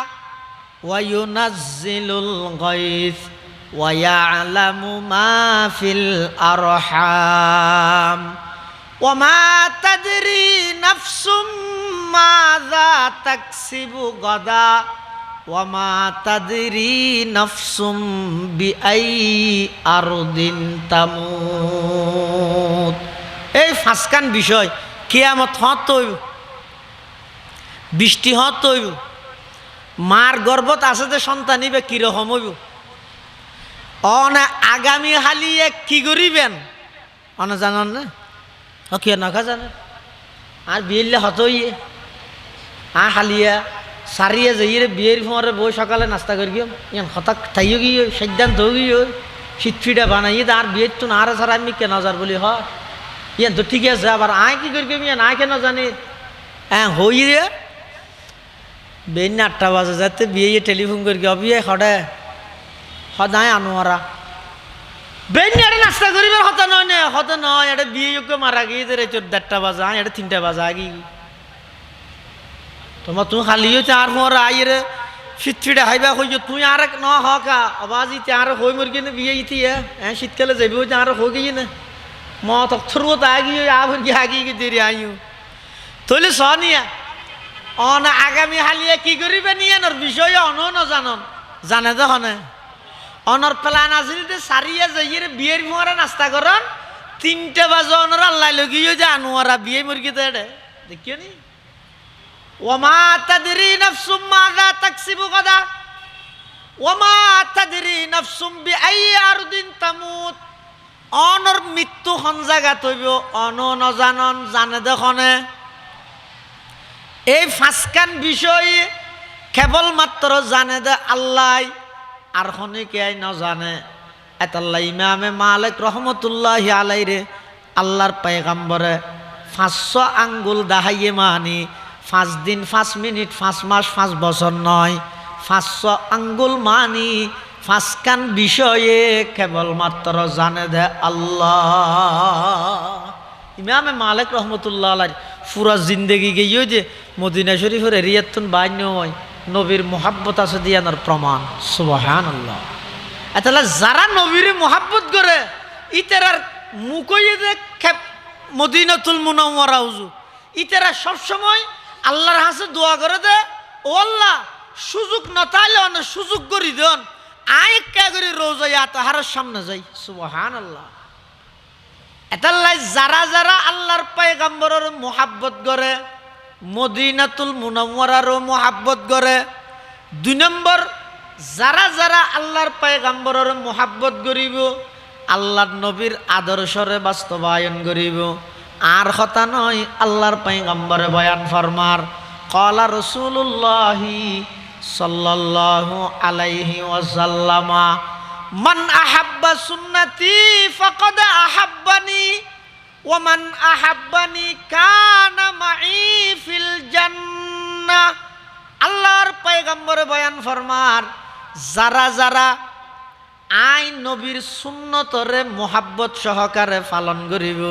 ওয়া ইউনাজ্জিলুল গায়থ ওয়া ইয়ালামু মা ফিল আরহাম ওয়া মা তাদরি নাফসুম মাযা তাকসিবু গাদা ওয়া মা তাদরি নাফসুম বিআই আরদিন তামুত এই 5 কান বিষয় কিয়ামত হত হইব বৃষ্টি হত হইব মার গর্ভত আছে যে সন্তান নিবে কিরকম হইব অনে আগামী হালিয়ে কি করিবেন অনে জানান না ও কি নাকা জানে আর বিয়েলে হত হইয়ে হালিয়া সারিয়ে যাইয়ে বিয়ের ফোঁরে বই সকালে নাস্তা করি গিয়ে ইয়ান হঠাৎ থাইও গিয়ে সিদ্ধান্ত গিয়ে শীতফিটা বানাইয়ে আর বিয়ের তো না ছাড়া আমি কেন যার বলি হয় ইয়ান তো ঠিক আছে আবার আয় কি করি ইয়ান আয় কেন জানি হ্যাঁ হইয়ে বেন 8টা বাজে যাতে বিয়ে টেলিফোন করি বিয়ে হডে সদায় আনোয়ারা বেন আরে নাস্তা করিবার হতা নয় নে হতা নয় এটা বিয়ে মারা গিয়ে 1:30 বাজে আয় এটা 3টা বাজে আগি তোমার তুমি খালি হয়েছে আর মোর আইরে শীতফিটা হাইবা হইছ তুই আর ন হকা আবাজ ইতে আর হই মর গিয়ে বিয়ে ইতি হ্যাঁ শীতকালে যাবি হইতে আর হয়ে গিয়ে না মত অক্ষর আগি আবার গিয়ে আগি দেরি আইও তৈলে স নিয়া অন আগামী হালিয়ে কি করিবে নিয়ে নর বিষয়ে অন জানন জানে তো হনে অনর প্লান আছিল যে সারিয়ে যাইয়ে বিয়ের মোয়ারা নাস্তা করন 3টা বাজে অনর আল্লাহ লগিয়ে যে আনোয়ারা বিয়ে মুরগি দেড়ে দেখিও নি ওমা তাদরি নাফসুম মাযা তাকসিবু গাদা ওমা তাদরি নাফসুম বিআইয়ি আরদিন তামুত, অনর মৃত্যু হন জায়গা তৈব অন নজানন জানে দেখনে। এই ফাঁসকান বিষয় কেবলমাত্র জানে দে আল্লাহ, আর হনিকে নজানে। এতাল্লাহ ইমামে মালিক রহমতুল্লাহি আলাইহি আল্লাহর পয়গম্বরে 500 আঙ্গুল দাহাইয়ে মানি 5 দিন 5 মিনিট 5 মাস 5 বছর নয়, 500 আঙ্গুল মানি ফাঁসকান বিষয়ে কেবলমাত্র জানে দে আল্লাহ। ইমামে মালিক রহমতুল্লাহ আলাইহি পুরা জিন্দেগি গিয়ে যে মদিনা শরীফের এরিয়াতুন বাইন হয় নবীর মোহাব্বত আছে দিয়ানোর প্রমাণ। সুবহানাল্লাহ। তাহলে যারা নবীর মোহাব্বত করে ইতারার মুখয়ে যে মদিনাতুল মুনাওয়ারা হুজুর ইতারা সবসময় আল্লাহর হাসে দোয়া করে দে, ও আল্লাহ সুযোগ নতাইলে অনেক সুযোগ করি দেন, আয় কে করে রোজায় তাহার সামনে যাই। সুবহানাল্লাহ। এতাল্লাই যারা যারা আল্লাহর পয়গম্বরের মোহাব্বত করে মদিনাতুল মুনাওয়ারারও মোহাব্বত করে। 2 নম্বর, যারা যারা আল্লাহর পয়গম্বরের মোহাব্বত করিব আল্লাহর নবীর আদর্শরে বাস্তবায়ন করিব। আর কথা নয়, আল্লাহর পয়গম্বরে বয়ান ফরমার ক্বালা রাসূলুল্লাহি সাল্লাল্লাহু আলাইহি ওয়াসাল্লামা মান আহাব্বা সুন্নতি ফাকাদ আহাব্বানি ওয়া মান আহাব্বানি কানা মাই ফিল জান্নাহ। আল্লাহর পয়গম্বরে বয়ান ফরমার যারা যারা আই নবীর সুন্নতরে মোহাব্বত সহকারে পালন করিব,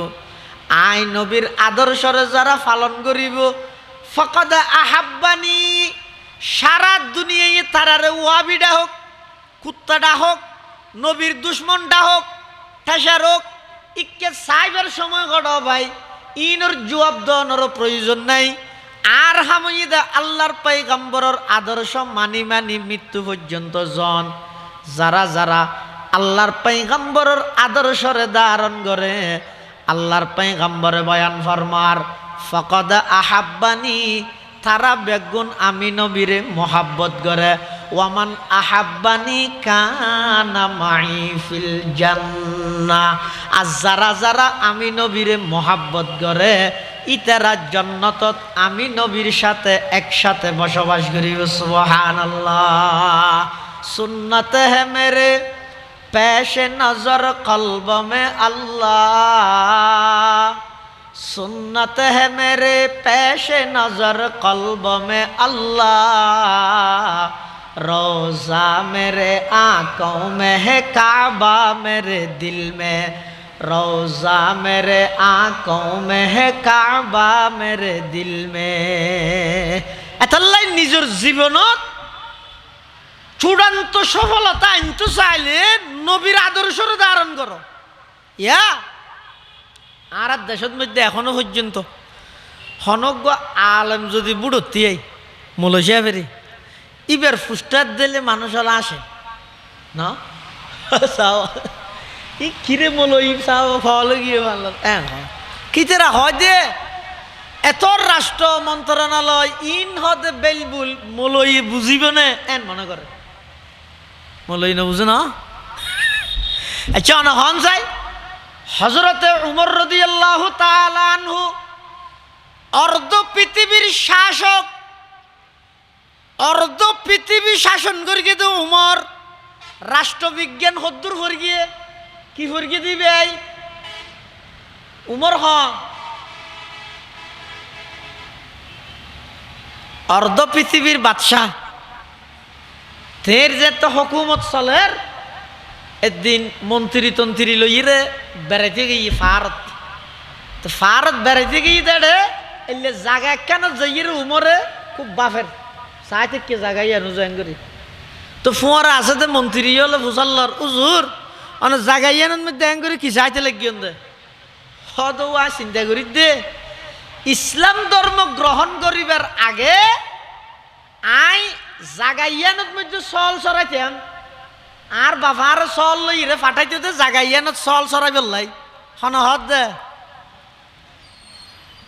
আই নবীর আদর্শরে যারা পালন করিব ফাকাদ আহাব্বানি, সারা দুনিয়ায় তারারে ওয়াবিডা হোক, কুত্তাডা হোক, নবীর দুশ্মনডা হোক, ঠেসার হোক, ইকে সাইবার সময় গড় ভাই ইনর জবাব দেওয়ানোর প্রয়োজন নাই। আর হামইদা আল্লাহর পয়গম্বরের আদর্শ মানি মানি মৃত্যু পর্যন্ত জন যারা যারা আল্লাহর পয়গম্বরের আদর্শরে ধারণ করে আল্লাহর পয়গম্বরে বয়ান ফরমার ফাকাদ আহাব্বানি, তারা বেগুন আমি নবীরে মোহাব্বত করে। ওয়ামান আহাব্বানি কানা মাই ফিল জান্নাহ, আর যারা যারা আমি নবীরে মোহাব্বত করে ইতারা জান্নাতত আমি নবীর সাথে একসাথে বসবাস করিব। সুবহানাল্লাহ। সুন্নত হে মেরে পেশে নজর কলব মে আল্লাহ, सुन्नत है मेरे पेशे नजर कल्ब में अल्लाह, रोज़ा मेरे आँखों में है काबा मेरे दिल में, रोज़ा मेरे आँखों में है काबा मेरे दिल में। এতলাই নিজের জীবনত চূড়ান্ত সফলতা আনতে চাইলে নবীর আদর্শরে ধারণ করো। ইয়া আর দেশের মধ্যে এখনো পর্যন্ত হনজ্ঞ আলেম যদি বুড়তি মলসিয়া ফেরি ইবার ফুস্টার দিলে মানুষ হলে আসে না চাও ই কিরে মলই চাও খাওয়ালে গিয়ে ভালো কিতেরা হয় যে এত রাষ্ট্র মন্ত্রণালয় ইন হদে বেলবুল মলই বুঝিব না এন মনে করে মলই না বুঝে না। আচ্ছা না হন যায় হযরতে উমর রাদিয়াল্লাহু তাআলা আনহু অর্ধ পৃথিবীর শাসক, অর্ধ পৃথিবী শাসন করে কিন্তু উমর রাষ্ট্রবিজ্ঞান হদ্দুর হয়ে গিয়ে কি হয়ে দিবে উমর অর্ধ পৃথিবীর বাদশাহ তের যে তো হুকুমত চলের। একদিন মন্ত্রী তন্ত্রী লইরে বেড়াইতে গিয়ে ফারত, তো ফারত বেড়াইতে গিয়ে দেড়ে এলে জায়গা কেন যাইয়ে উমরে খুব বাফের চাই থেকে জায়গায় আনো জয়েন করি। তো ফুয়ারা আছে দে মন্ত্রী হলে ফুসাল্লার উজুর অনেক জায়গায় আনার মধ্যে এন করে কি চাইতে লাগিয়ে দে হদ চিন্তা করি দে ইসলাম ধর্ম গ্রহণ করিবার আগে আই জাগাইয়ানত মধ্যে চল চড়াইতাম আর বাবার চল লইরে ফাটাইতে দে জাগাইয়ানত চল চড়াই বেলাই হন হদ দে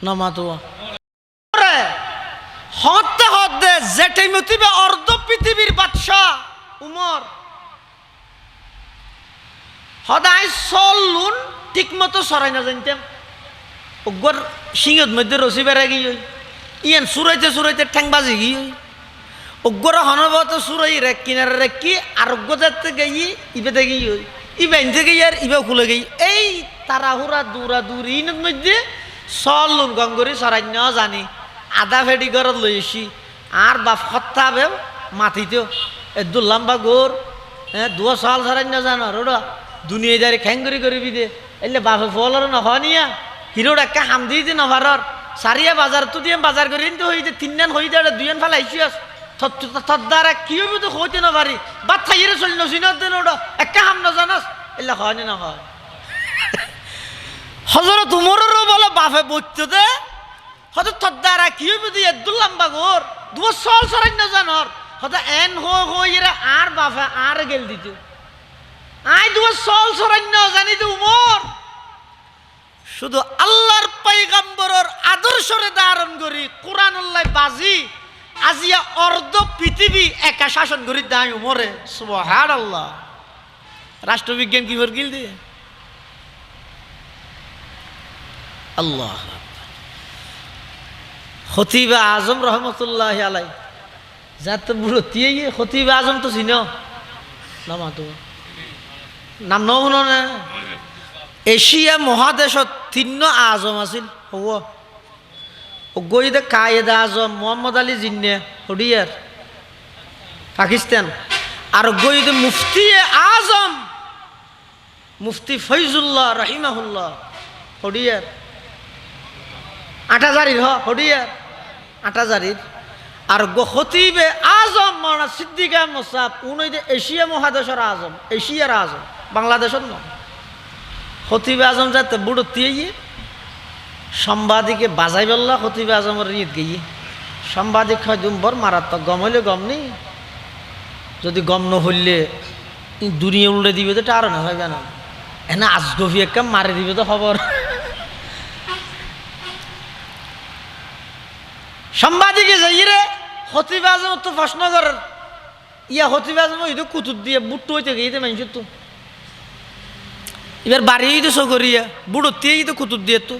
নমাতো হতে হদ দে যেটাই মতিবে অর্ধ পৃথিবীর বাদশাহ উমর সদায় চলুন ঠিক মতো সরাই না জানতাম ওগর সিংহত মধ্যে রসি বেড়া গিয়ে ইয়ান সুরাইতে সুরাইতে ঠ্যাং বাজি গিয়ে ওগর হনবত সুরাই রেক কিনারে রেখি আরোগ্য যাতে গিয়ে ইবেতে গিয়ে ইবেনতে গিয়ে আর ইবে খুলে গিয়ে এই তাড়াহুড়া দৌড়া দৌড়ি ইনের মধ্যে চলুন গঙ্গরি সরাই ন জানি আধা ফেডি ঘরত লই এসি আর বাপ হত্যা হবে মাটিতেও এদুর লম্বা গোর হ্যাঁ দুয়া সাল সরাই ন জানো রোডা দুনিয়া যারে খ্যাঙ্গরি করবি দে এলে বাপে ফলর নহনিয়া হিরোড একটা হাম দিয়ে দি নভারর সারিয়া বাজার তো দিয়ে বাজার করি কিন্তু হইতে তিনজন হই দে দুইজন ফেলা আইসিয়াস থদ্দারা কি হইব তো হইতে না পারি বাদ থাইরে চলি নসিনত দেন ওটা একটা হাম ন জানাস এলে হয়নি না হয় হজরত উমরেরও বলে বাপে বইতে দে হয়তো থদ্দারা কি হইব তুই এদুর লম্বা গোর দুয়া সাল সরাই ন জানর হয়তো এন হইরা আর বাপে আর গেল দিত আই দুয়া সল সরান্য জানি তো উমর শুধু আল্লাহর পয়গম্বরের আদর্শরে ধারণ করি কোরআনুল্লাহ বাজি আজিয়া অর্ধ পৃথিবী একা শাসন করি দাই উমরে সুবহানাল্লাহ রাষ্ট্রবিজ্ঞান কি ফরকিল দিয়ে আল্লাহ খতিব আজম রহমতুল্লাহ আলাই যাত বুড়ো তিয়ে খতিব আজম তো চিনো নামা তো নাম নহুন না এশিয়া মহাদেশত তিন আজম আছিল হব গইদে কায়েদে আজম মোহাম্মদ আলী জিন্নে হডিয়ার পাকিস্তান আর গইদে মুফতি আজম মুফতি ফৈজুল্লাহ রহিমাহুল্লাহ হডিয়ার ৮০০০ হডিয়ার ৮০০০ আর খতিবে আজম মানা সিদ্দিক আহমদ সাহেব উনি এশিয়া মহাদেশের আজম এশিয়ার আজম বাংলাদেশের নয় খতিবে আজম যাতে বুড়ো দিয়ে সাংবাদিকে বাজাই বললা খতিবে আজমের ঈদ গিয়ে সাংবাদিক হয় দুম্বর মারাত্মক গম হইলে গম নেই যদি গম নহইলে দুনিয়া উল্টে দিবে তো টার না হবে না এনে আজগফি একটা মারি দিবে তো খবর সাংবাদিকে যাই রে খতিবে আজম তো প্রশ্ন করার ইয়া খতিবে আজম হইতো কুতুব দিয়ে বুট্টু হইতে গিয়ে মানুষের তো এবার বাড়ি তো সগরিয়া বুড়ো দিয়ে তো কুতুব দিয়ে তো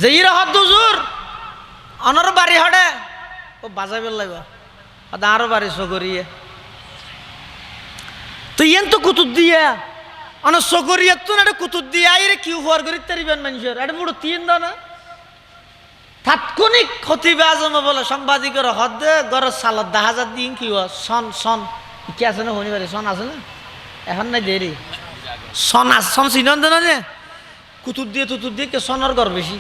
যেইরা হদ দুজুর অনর বাড়ি হড়ে ও বাজাই বেলাইব আরো বাড়ি সগরিয়া তো ইয়েন তো কুতুব দিয়া অন সগরিয়া তো না কুতুব দিয়া আইরে কি উপহার করি তারিবেন মানুষের এটা বুড়ো তিন দাও না তাৎক্ষণিক খতিবে আজম বলে সাংবাদিকের হদ দে গড়ের সালত ১০,০০০ দিন কি সন সন কি আছে না শনিবারে সন আছে না এখন নাই দেরি সন আছে সন চিনন দেন নে কুতুব দিয়ে কে সনের গড় বেশি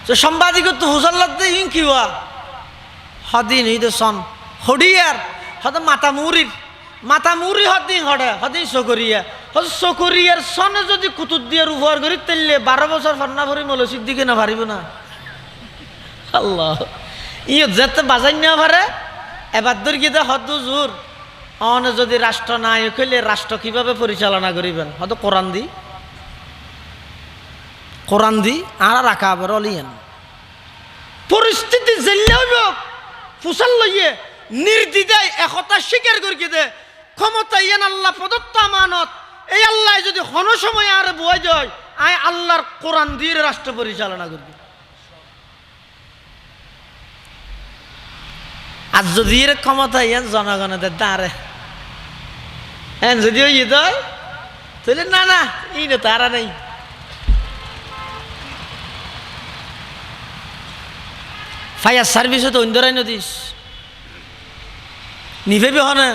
তো সাংবাদিকের তো হুসাল্লাত দে ইন কি হদিন হইতে সন হডিয়ার হদ মাথা মুড়ি হদিন হডে হদিন চকরিয়া চকরিয়ার সনে যদি কুতুব দিয়ে উপহার করি তেললে ১২ বছর ফান্না ভরি মলসির দিকে না পারিব না আল্লাহ ইয়ে যেতে বাজাই না পারে এবার দূর গিয়ে হদ জোর অনে যদি রাষ্ট্র নাই হইলে রাষ্ট্র কিভাবে পরিচালনা করিবেন হয়তো কোরআন দি আর রাখা আবার অলিয়েন পরিস্থিতি জেলে হইব ফুসাল লইয়ে নির্দ্বিধায় একতা স্বীকার করি দে ক্ষমতা ইয়েন আল্লাহ প্রদত্ত আমানত এই আল্লাহ যদি হন সময় আর বয় যায় আয় আল্লাহর কোরআন দিয়ে রাষ্ট্র পরিচালনা করবে আর যদি এর ক্ষমতা ইয়েন জনগণের দাঁড়ে হ্যাঁ যদি ওই দেয় তাহলে না ই না তারা নেই ফায়ার সার্ভিসে তো ইন্দরাই নদীস নিভে হনে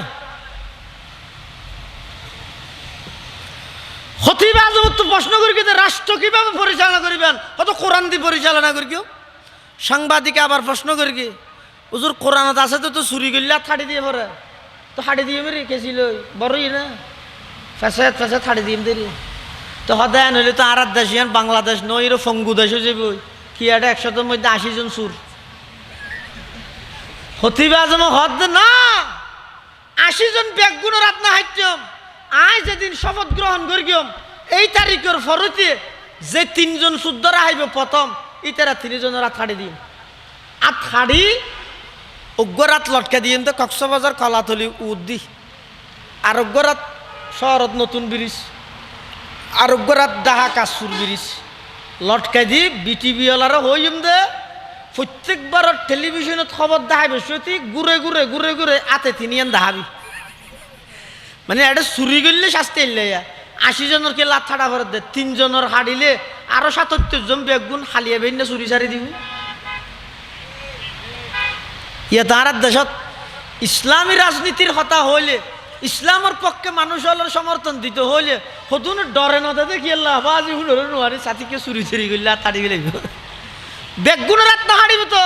খতিবে আজম তো প্রশ্ন করি রাষ্ট্র কিভাবে পরিচালনা করিবেন কত কোরআন দিয়ে পরিচালনা করি কেউ সাংবাদিকে আবার প্রশ্ন করি কি হুজুর কোরআনত আছে তো চুরি করলে থাড়ি দিয়ে পরে তো হাড়ি দিয়ে মেরি কেছিল বড়ই না ফেসে থাড়ি দিয়ে দেরি তো সদায় নইলে তো আর দেশিয়ান বাংলাদেশ নই ফঙ্গু দেশ হয়ে যাবে কি এটা ১০০-র মধ্যে ৮০ জন সুর খতিবে আজম হদ না ৮০ জন ব্যাগুণ রাত না হাইতম আজ যেদিন শপথ গ্রহণ করিম এই তারিখের ফরতে যে ৩ জন শুদ্ধরা আইব প্রথম ইতারা ৩ জনের থাড়ি দিম আর থাড়ি অগ্যরাত লটকা দিয়ে তো কক্সবাজার কলাতলি উদ্দি, আরোগ্যরাত শহরত নতুন ব্রিজ, আরোগ্যরাত ডাহা কাশুর ব্রিজ লটকাই দি বিটিভিওয়ালারা হইম দে প্রত্যেকবার টেলিভিশনত খবর দেখাইবে সত্যি ঘুরে ঘুরে ঘুরে ঘুরে আতে তিনিয়ান দেখাবি, মানে এটা চুরি করলে শাস্তি এলে 80 জনের লাত ছাড়া করে দে, 3 জনের হারিলে আরো 77 জন বেগুন হালিয়ে বেন না চুরি সারি দিব। ইয়া তার দেশত ইসলামী রাজনীতির হতা হইলে, ইসলামের পক্ষে মানুষ হলের সমর্থন দিতে হইলে হতুন ডরে না দে কি আল্লাহ বাজি হুড় নোয়ারি সাথীকে চুরি চুরি করলে তাড়ি গেলে বেগুনের রাত না হারিব তো।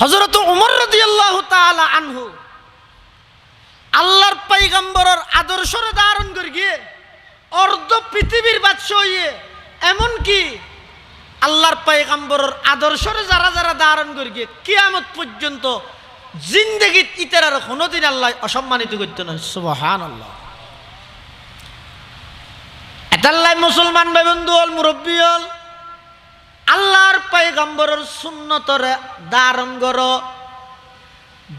হযরত ওমর রাদিয়াল্লাহু তাআলা আনহু আল্লাহর পয়গম্বরের আদর্শরে ধারণ করে গিয়ে অর্ধ পৃথিবীর বাদশা হইয়ে, এমন কি আল্লাহর পয়গম্বরের আদর্শরে যারা যারা ধারণ করে গিয়ে কিয়ামত পর্যন্ত জিন্দেগিত ইতার কোনোদিন আল্লাহ অসম্মানিত করতে না। সুবহানাল্লাহ। এটাল্লাই মুসলমান ভাই বন্ধু হল, মুরব্বী হল, আল্লাহর পয়গম্বরের সুন্নতরে ধারণ করো,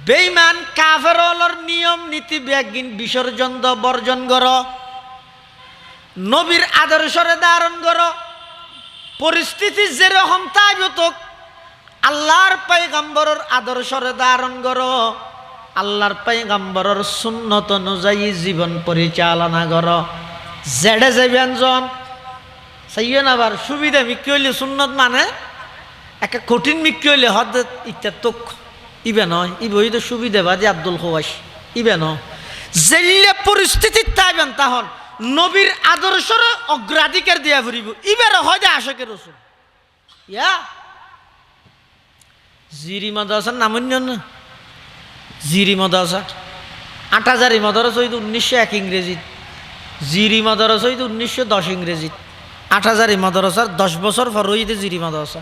বেঈমান কাফেরর নিয়ম নীতি ব্যাগিন বিসর্জন দ বর্জন করো, নবীর আদর্শরে ধারণ করো, পরিস্থিতি যেরকম তাই হতক আল্লাহর পয়গম্বরের আদর্শরে ধারণ করো, আল্লাহর পয়গম্বরের সুন্নত অনুযায়ী জীবন পরিচালনা করো। জেডে যে ব্যঞ্জন সাইয়েন আবার সুবিধা মিক্কি হইলে সুন্নত মানে একটা কঠিন মিক্কি হইলে হদ ইত্যা তোক ইবে নয়, ইবে হইতে সুবিধাবাদী আব্দুল খোয়াস ইবে নয়, জেলে পরিস্থিতি তাইবেন তাহন নবীর আদর্শর অগ্রাধিকার দিয়া ফুরিব, ইবের হয় যে আশকের রসুল। ইয়া জিরি মাদ্রাসার নামন্য না, জিরি মাদ্রাসা 8000 মাদ্রাসা হইতো 1901 ইংরেজিত, জিরি মাদ্রাসা হইতো 1910 ইংরেজিত। 8000 মাদ্রাসার 10 বছর পর হইতে জিরি মাদ্রাসা,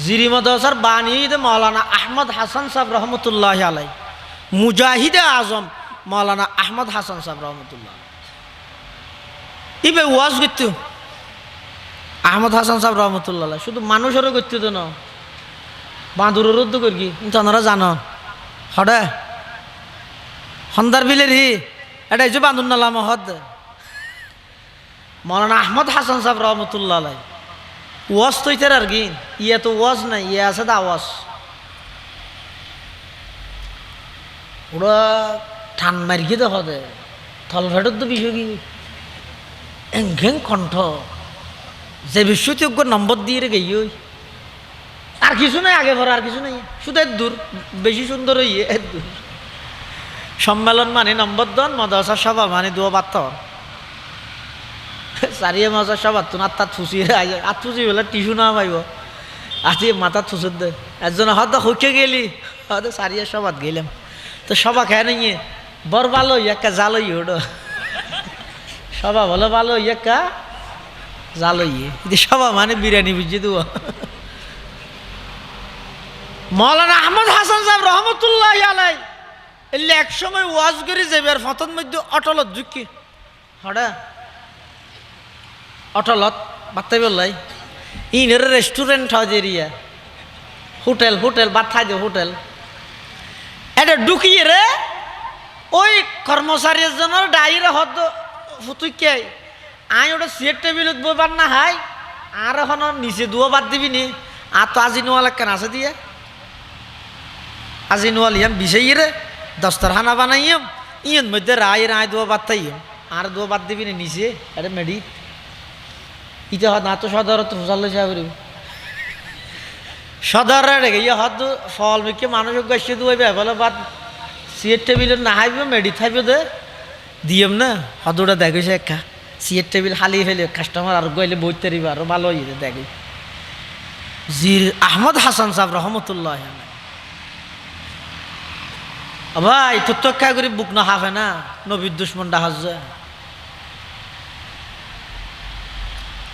জিরি মাদ্রাসার বাণী হইতে মৌলানা আহমদ হাসান সাহেব রহমতুল্লাহ আলাই, মুজাহিদে আজম মৌলানা আহমদ হাসান সাহেব রহমতুল্লাহ ইবে ওয়াজ করত আহমদ হাসান সাহেব রহমতুল্লাহ। শুধু মানুষেরও করত তো না, বাঁদুরের রুদ্ধ করি তোমরা জানো হডে হন্দার বিলের হি এটা হচ্ছে বাঁদুর নালা মহদ মৌলানা আহমদ হাসান সাহেব রহমতুল্লাহ আলাই ওয়াজ তো ইতার আর কি, ইয়ে তো ওয়াজ নাই, ইয়ে আছে দা ওয়াজ। ওরা ঠান মারিয়ে তো হদে থলফেটর তো বিষয় কি ঘেং কণ্ঠ যে বিশ্বযোগ্য নম্বর দিয়ে রে গেই ওই আর কিছু নাই, আগে ভরা আর কিছু নাই, শুধু এর দূর বেশি সুন্দর হইয়ে এর দূর। সম্মেলন মানে নম্বর দন, মাদ্রাসা সভা মানে দুয়া বাত্ত চারিয়ে মাদ্রাসা সভা তুন আত্মার থুসিয়ে আত থুসি বলে টিসু না পাইব আতি মাথা থুসুর দে একজন হয়তো হুকে গেলি হয়তো চারিয়ে সভাত গেলাম তো সভা খেয়ে নিয়ে বর ভালো একটা জাল হইয়ে ওটা সভা ভালো ভালো একটা জাল হইয়ে সভা মানে বিরিয়ানি বুঝিয়ে দেবো। মৌলানা আহমদ হাসান সাহেব রহমতুল্লাহ আলাই এলে এক সময় ওয়াজ করে যাবে আর ফতন মধ্যে অটলত ঝুঁকি হঠাৎ অটলত বার্তাই বললাই ইনের রেস্টুরেন্ট হাজেরিয়া হোটেল হোটেল বার্তাই দে হোটেল এটা ঢুকিয়ে রে ওই কর্মচারী জনের ডাইরে হদ ফুতুকে আই ওটা চেয়ার টেবিলত বইবার না হাই আর এখন নিচে দুও বাদ দিবি নি আর তো আজি নোয়াল কেন আছে দিয়ে আজি নোয়াল ইয়াম বিষয় রে দস্তরখানা বানাইম ইয়ের মধ্যে রায় রায় দুয়া বাদ তাইম আর দুয়া বাদ দিবি নি নিচে এটা মেডি ইতে হদ না তো সদর তো ফুসাল সাহেব সদর রেগে ইয়ে হদ ফল মিকে মানুষ গাছে দুয়াইবে বলে বাদ চেয়ার টেবিলত না হাইব মেডি থাইব দে দিয়ম না হদটা দেখেছে একা চেয়ার টেবিল হালি ফেলে কাস্টমার আর গইলে বইতে দিবা আরো ভালো হয়ে দেখে জির আহমদ হাসান সাহেব রহমতুল্লাহ ভাই তোর তো কা করে বুক না হাফে না নবীর দুশ্মন ডাহাজ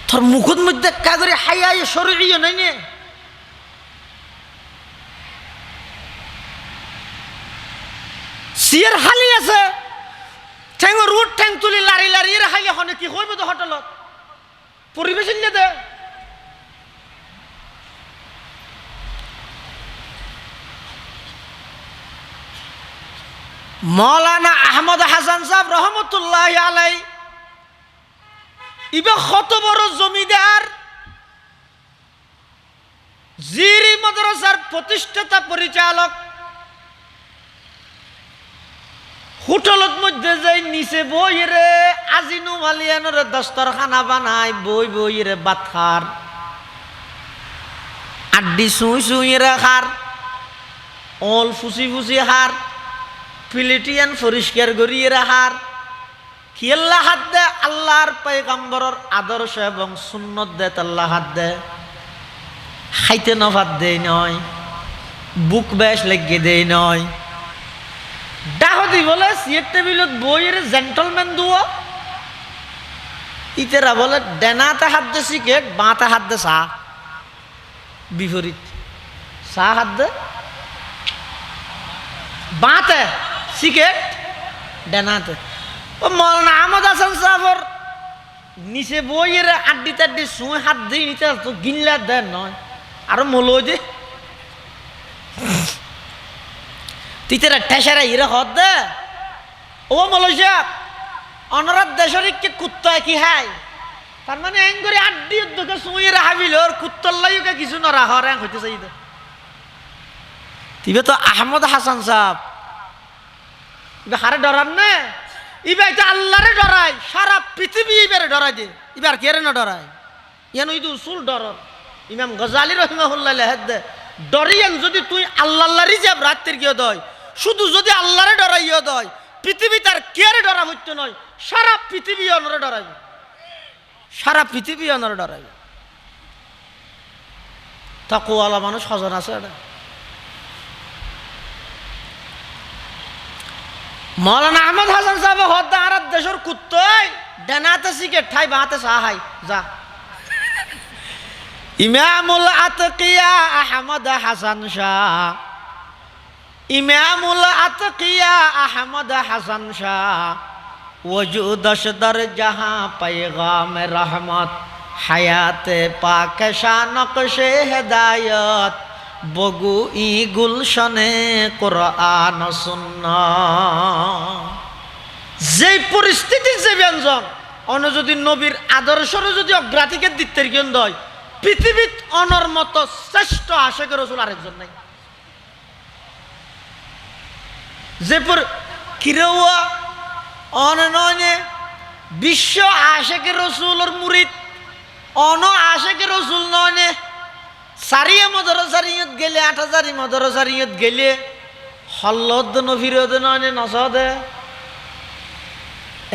তোর মুখের মধ্যে কা করে হাইয়া শরীর নাই নে সিয়ার হালি আছে ঠ্যাং রুট ঠ্যাং তুলি লারি লারি হাইলে হনে কি হইব তো হোটেলত পরিবেশ দে মৌলানা আহমদ হাসান সাহেব রহমতুল্লাহ আলাই ইবা কত বড় জমিদার, জিরি মাদ্রাসার প্রতিষ্ঠাতা পরিচালক, হোটেলত মধ্যে যাই নিচে বই রে আজিনু মালিয়ানোর দস্তরখানা বানায়, বই বই রে ভাত খার, আড্ডি সুই সুই রে খার, অল ফুসি ফুসি হার, প্লেটিয়ান পরিষ্কার করিয়ে রাখার, কিল্লা হাত দে আল্লাহর পয়গম্বরের আদর্শ এবং সুন্নত দে আল্লাহ হাত দে, খাইতে নভাত দেই নয়, বুক বেশ লেগে দেই নয়, ডাহদি বলে সিয়ের টেবিলত বইয়ের জেন্টলম্যান দুও, ইতেরা বলে ডেনাতে হাত দে সিগারেট, বাঁতে হাত দে চা, বিপরীত, চা হাত দে বাঁতে সিগারেট, ডেনাতে। ও মৌলানা আহমদ হাসান সাহেবর নিচে বইয়ের আড্ডি টাড্ডি শুয়ে হাত দিয়ে নিতে তো গিনলা দেন নয়, আরো মলো যে তিতেরা ঠেসারা ইরে হদ দে। ও মলসা অনরাত দেশের কে কুত্তায় কি হাই, তার মানে এং করে আড্ডি উদ্যোগে শুয়ে হাবিল ওর কুত্তর লাইকে কিছু নরা হর এং হইতে চাই দে। তিবে তো আহমদ হাসান সাহেব ইবে হারে ডরান না, ইবে এটা আল্লাহরে ডরায়, সারা পৃথিবী এবারে ডরাই দে, এবার কে না ডরায়, ইয়ান ওই তো উসুল ডর। ইমাম গজালি রহিমাহুল্লাহ লেহেদ দে ডরিয়ান যদি তুই আল্লাহ রিজাব রাত্রির গিয়ে দয়, শুধু যদি আল্লাহরে ডরাইও দয়, পৃথিবী তার কে ডরা হইতে নয়, সারা পৃথিবী অনরে ডরাইবে, সারা পৃথিবী অনরে ডরাইবে। তাকওয়ালা মানুষ হজন আছে এটা। মৌলানা আহমদ হাসান সাহেব হদ্দা আর দেশের কুত্তই ডেনাতে সিগারেট ঠাই বাঁতে সাহাই যা। ইমামুল আতকিয়া আহমদ হাসান শাহ, ইমামুল আতকিয়া আহমদ হাসান শাহ, ওজুদশ দর জাহাঁ पैगाम रहमत, হায়াতে পাক শানকশে হেদায়ত, বগু ই গুলশনে কোরআন সুন্নাহ। যে পরিস্থিতি যে ব্যঞ্জন অন্য যদি নবীর আদর্শরে যদি অগ্রাধিকার দিতে কেন্দ্র হয়, পৃথিবীত অনর মতো শ্রেষ্ঠ আশেখ রসুল আরেকজন নাই। যে কিরৌয়া অননে বিশ্ব আশেখ রসুলের মুরিদ অন আশেখ রসুল নয়, সারিয়ে মদরসারিয়ত গেলে ৮০০০ মদরসারিয়ত গেলে হল্লদ নফিরদ নয় নসদে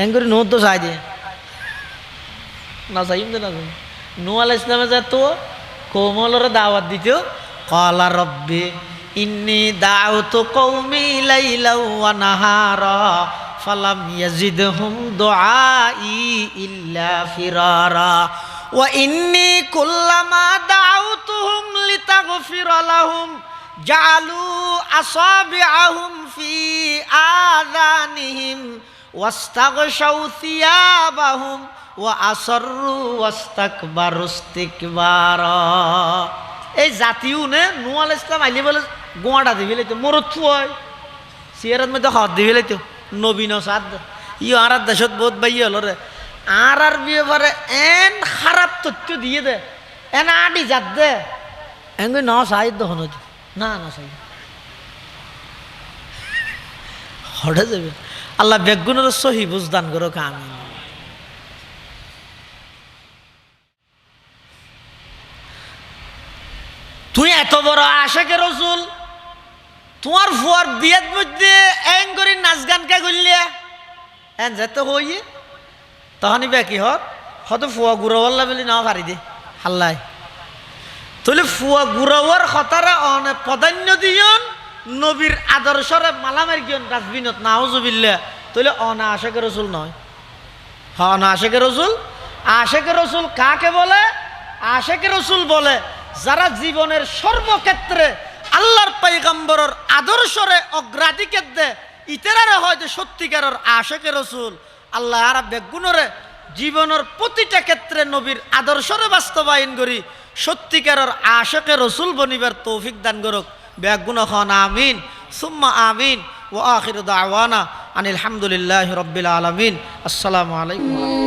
এঙ্গুরি নো তো চাই দিয়ে না চাইম তো না চাই। নূহ আলাইহিস সালামে যা তো কোমলর দাওয়াত দিত, ক্বালা রব্বি ইন্নী দাউতু কওমি লাইলাও ওয়া নাহারা ফালাম ইয়াজিদহুম দুআই ইল্লা ফিরারা ওয়া ইন্নী কুল্লামা দাউতুহুম লিতাগফিরা লাহুম জাআলু আসাবিআহুম ফি আযানিহিম ওয়াস্তাগশাউ সিয়াবাহুম ওয়া আসরু ওয়াস্তাকবারু ইস্তিকবারা। এই জাতিও নে নূহ আলাইহিস সালাম আইলে বলে গোয়াটা দিবি লাইতো মরত হয় সিয়ারাত মধ্যে হাত দিবি লাইতো নবীন সাদ ই আর দেশত বহুত বাইয়ে হলো রে আর বিয়ে পরে এন খারাপ তথ্য দিয়ে দে এন আডি যাত দে এঙ্গুই ন সাহিত্য হন না না সাই হঠাৎ যাবে। আল্লাহ বেগুনের সহি বুঝদান করো আমি। তুই এত বড় আশেকে রসুল, তোমার ফুয়ার বিয়ের মধ্যে এং করে নাচ গান কে করলে এন যেতে হই তখনই বে কি হয়তো ফুয়া গুড়াওয়াল্লা বলি না পারি দে হাল্লাই তাহলে ফুয়া গুড়াওয়ার খতারা অনেক প্রাধান্য দিয়ন নবীর আদর্শরে মালামের গিয়ন ডাস্টবিনত নাউজুবিল্লা তাহলে অনা আশেকে রসুল নয়। হ্যাঁ না আশেকে রসুল, আশেকে রসুল কাকে বলে? আশেকে রসুল বলে যারা জীবনের সর্বক্ষেত্রে আল্লাহর পয়গম্বরের আদর্শরে অগ্রাধিকার দেয়, ইতারারে হয়তো সত্যিকারের আশেকে রসুল। আল্লাহ আর বেগুনরে জীবনের প্রতিটা ক্ষেত্রে নবীর আদর্শরে বাস্তবায়ন করি সত্যিকারের আশেকে রসুল বনিবার তৌফিক দান করুক। বেগুন খন আমিন সুম্মা আমিন। ওয়া আখিরু দাওয়ানা আনিল হামদুলিল্লাহি রাব্বিল আলামিন। আসসালামু আলাইকুম।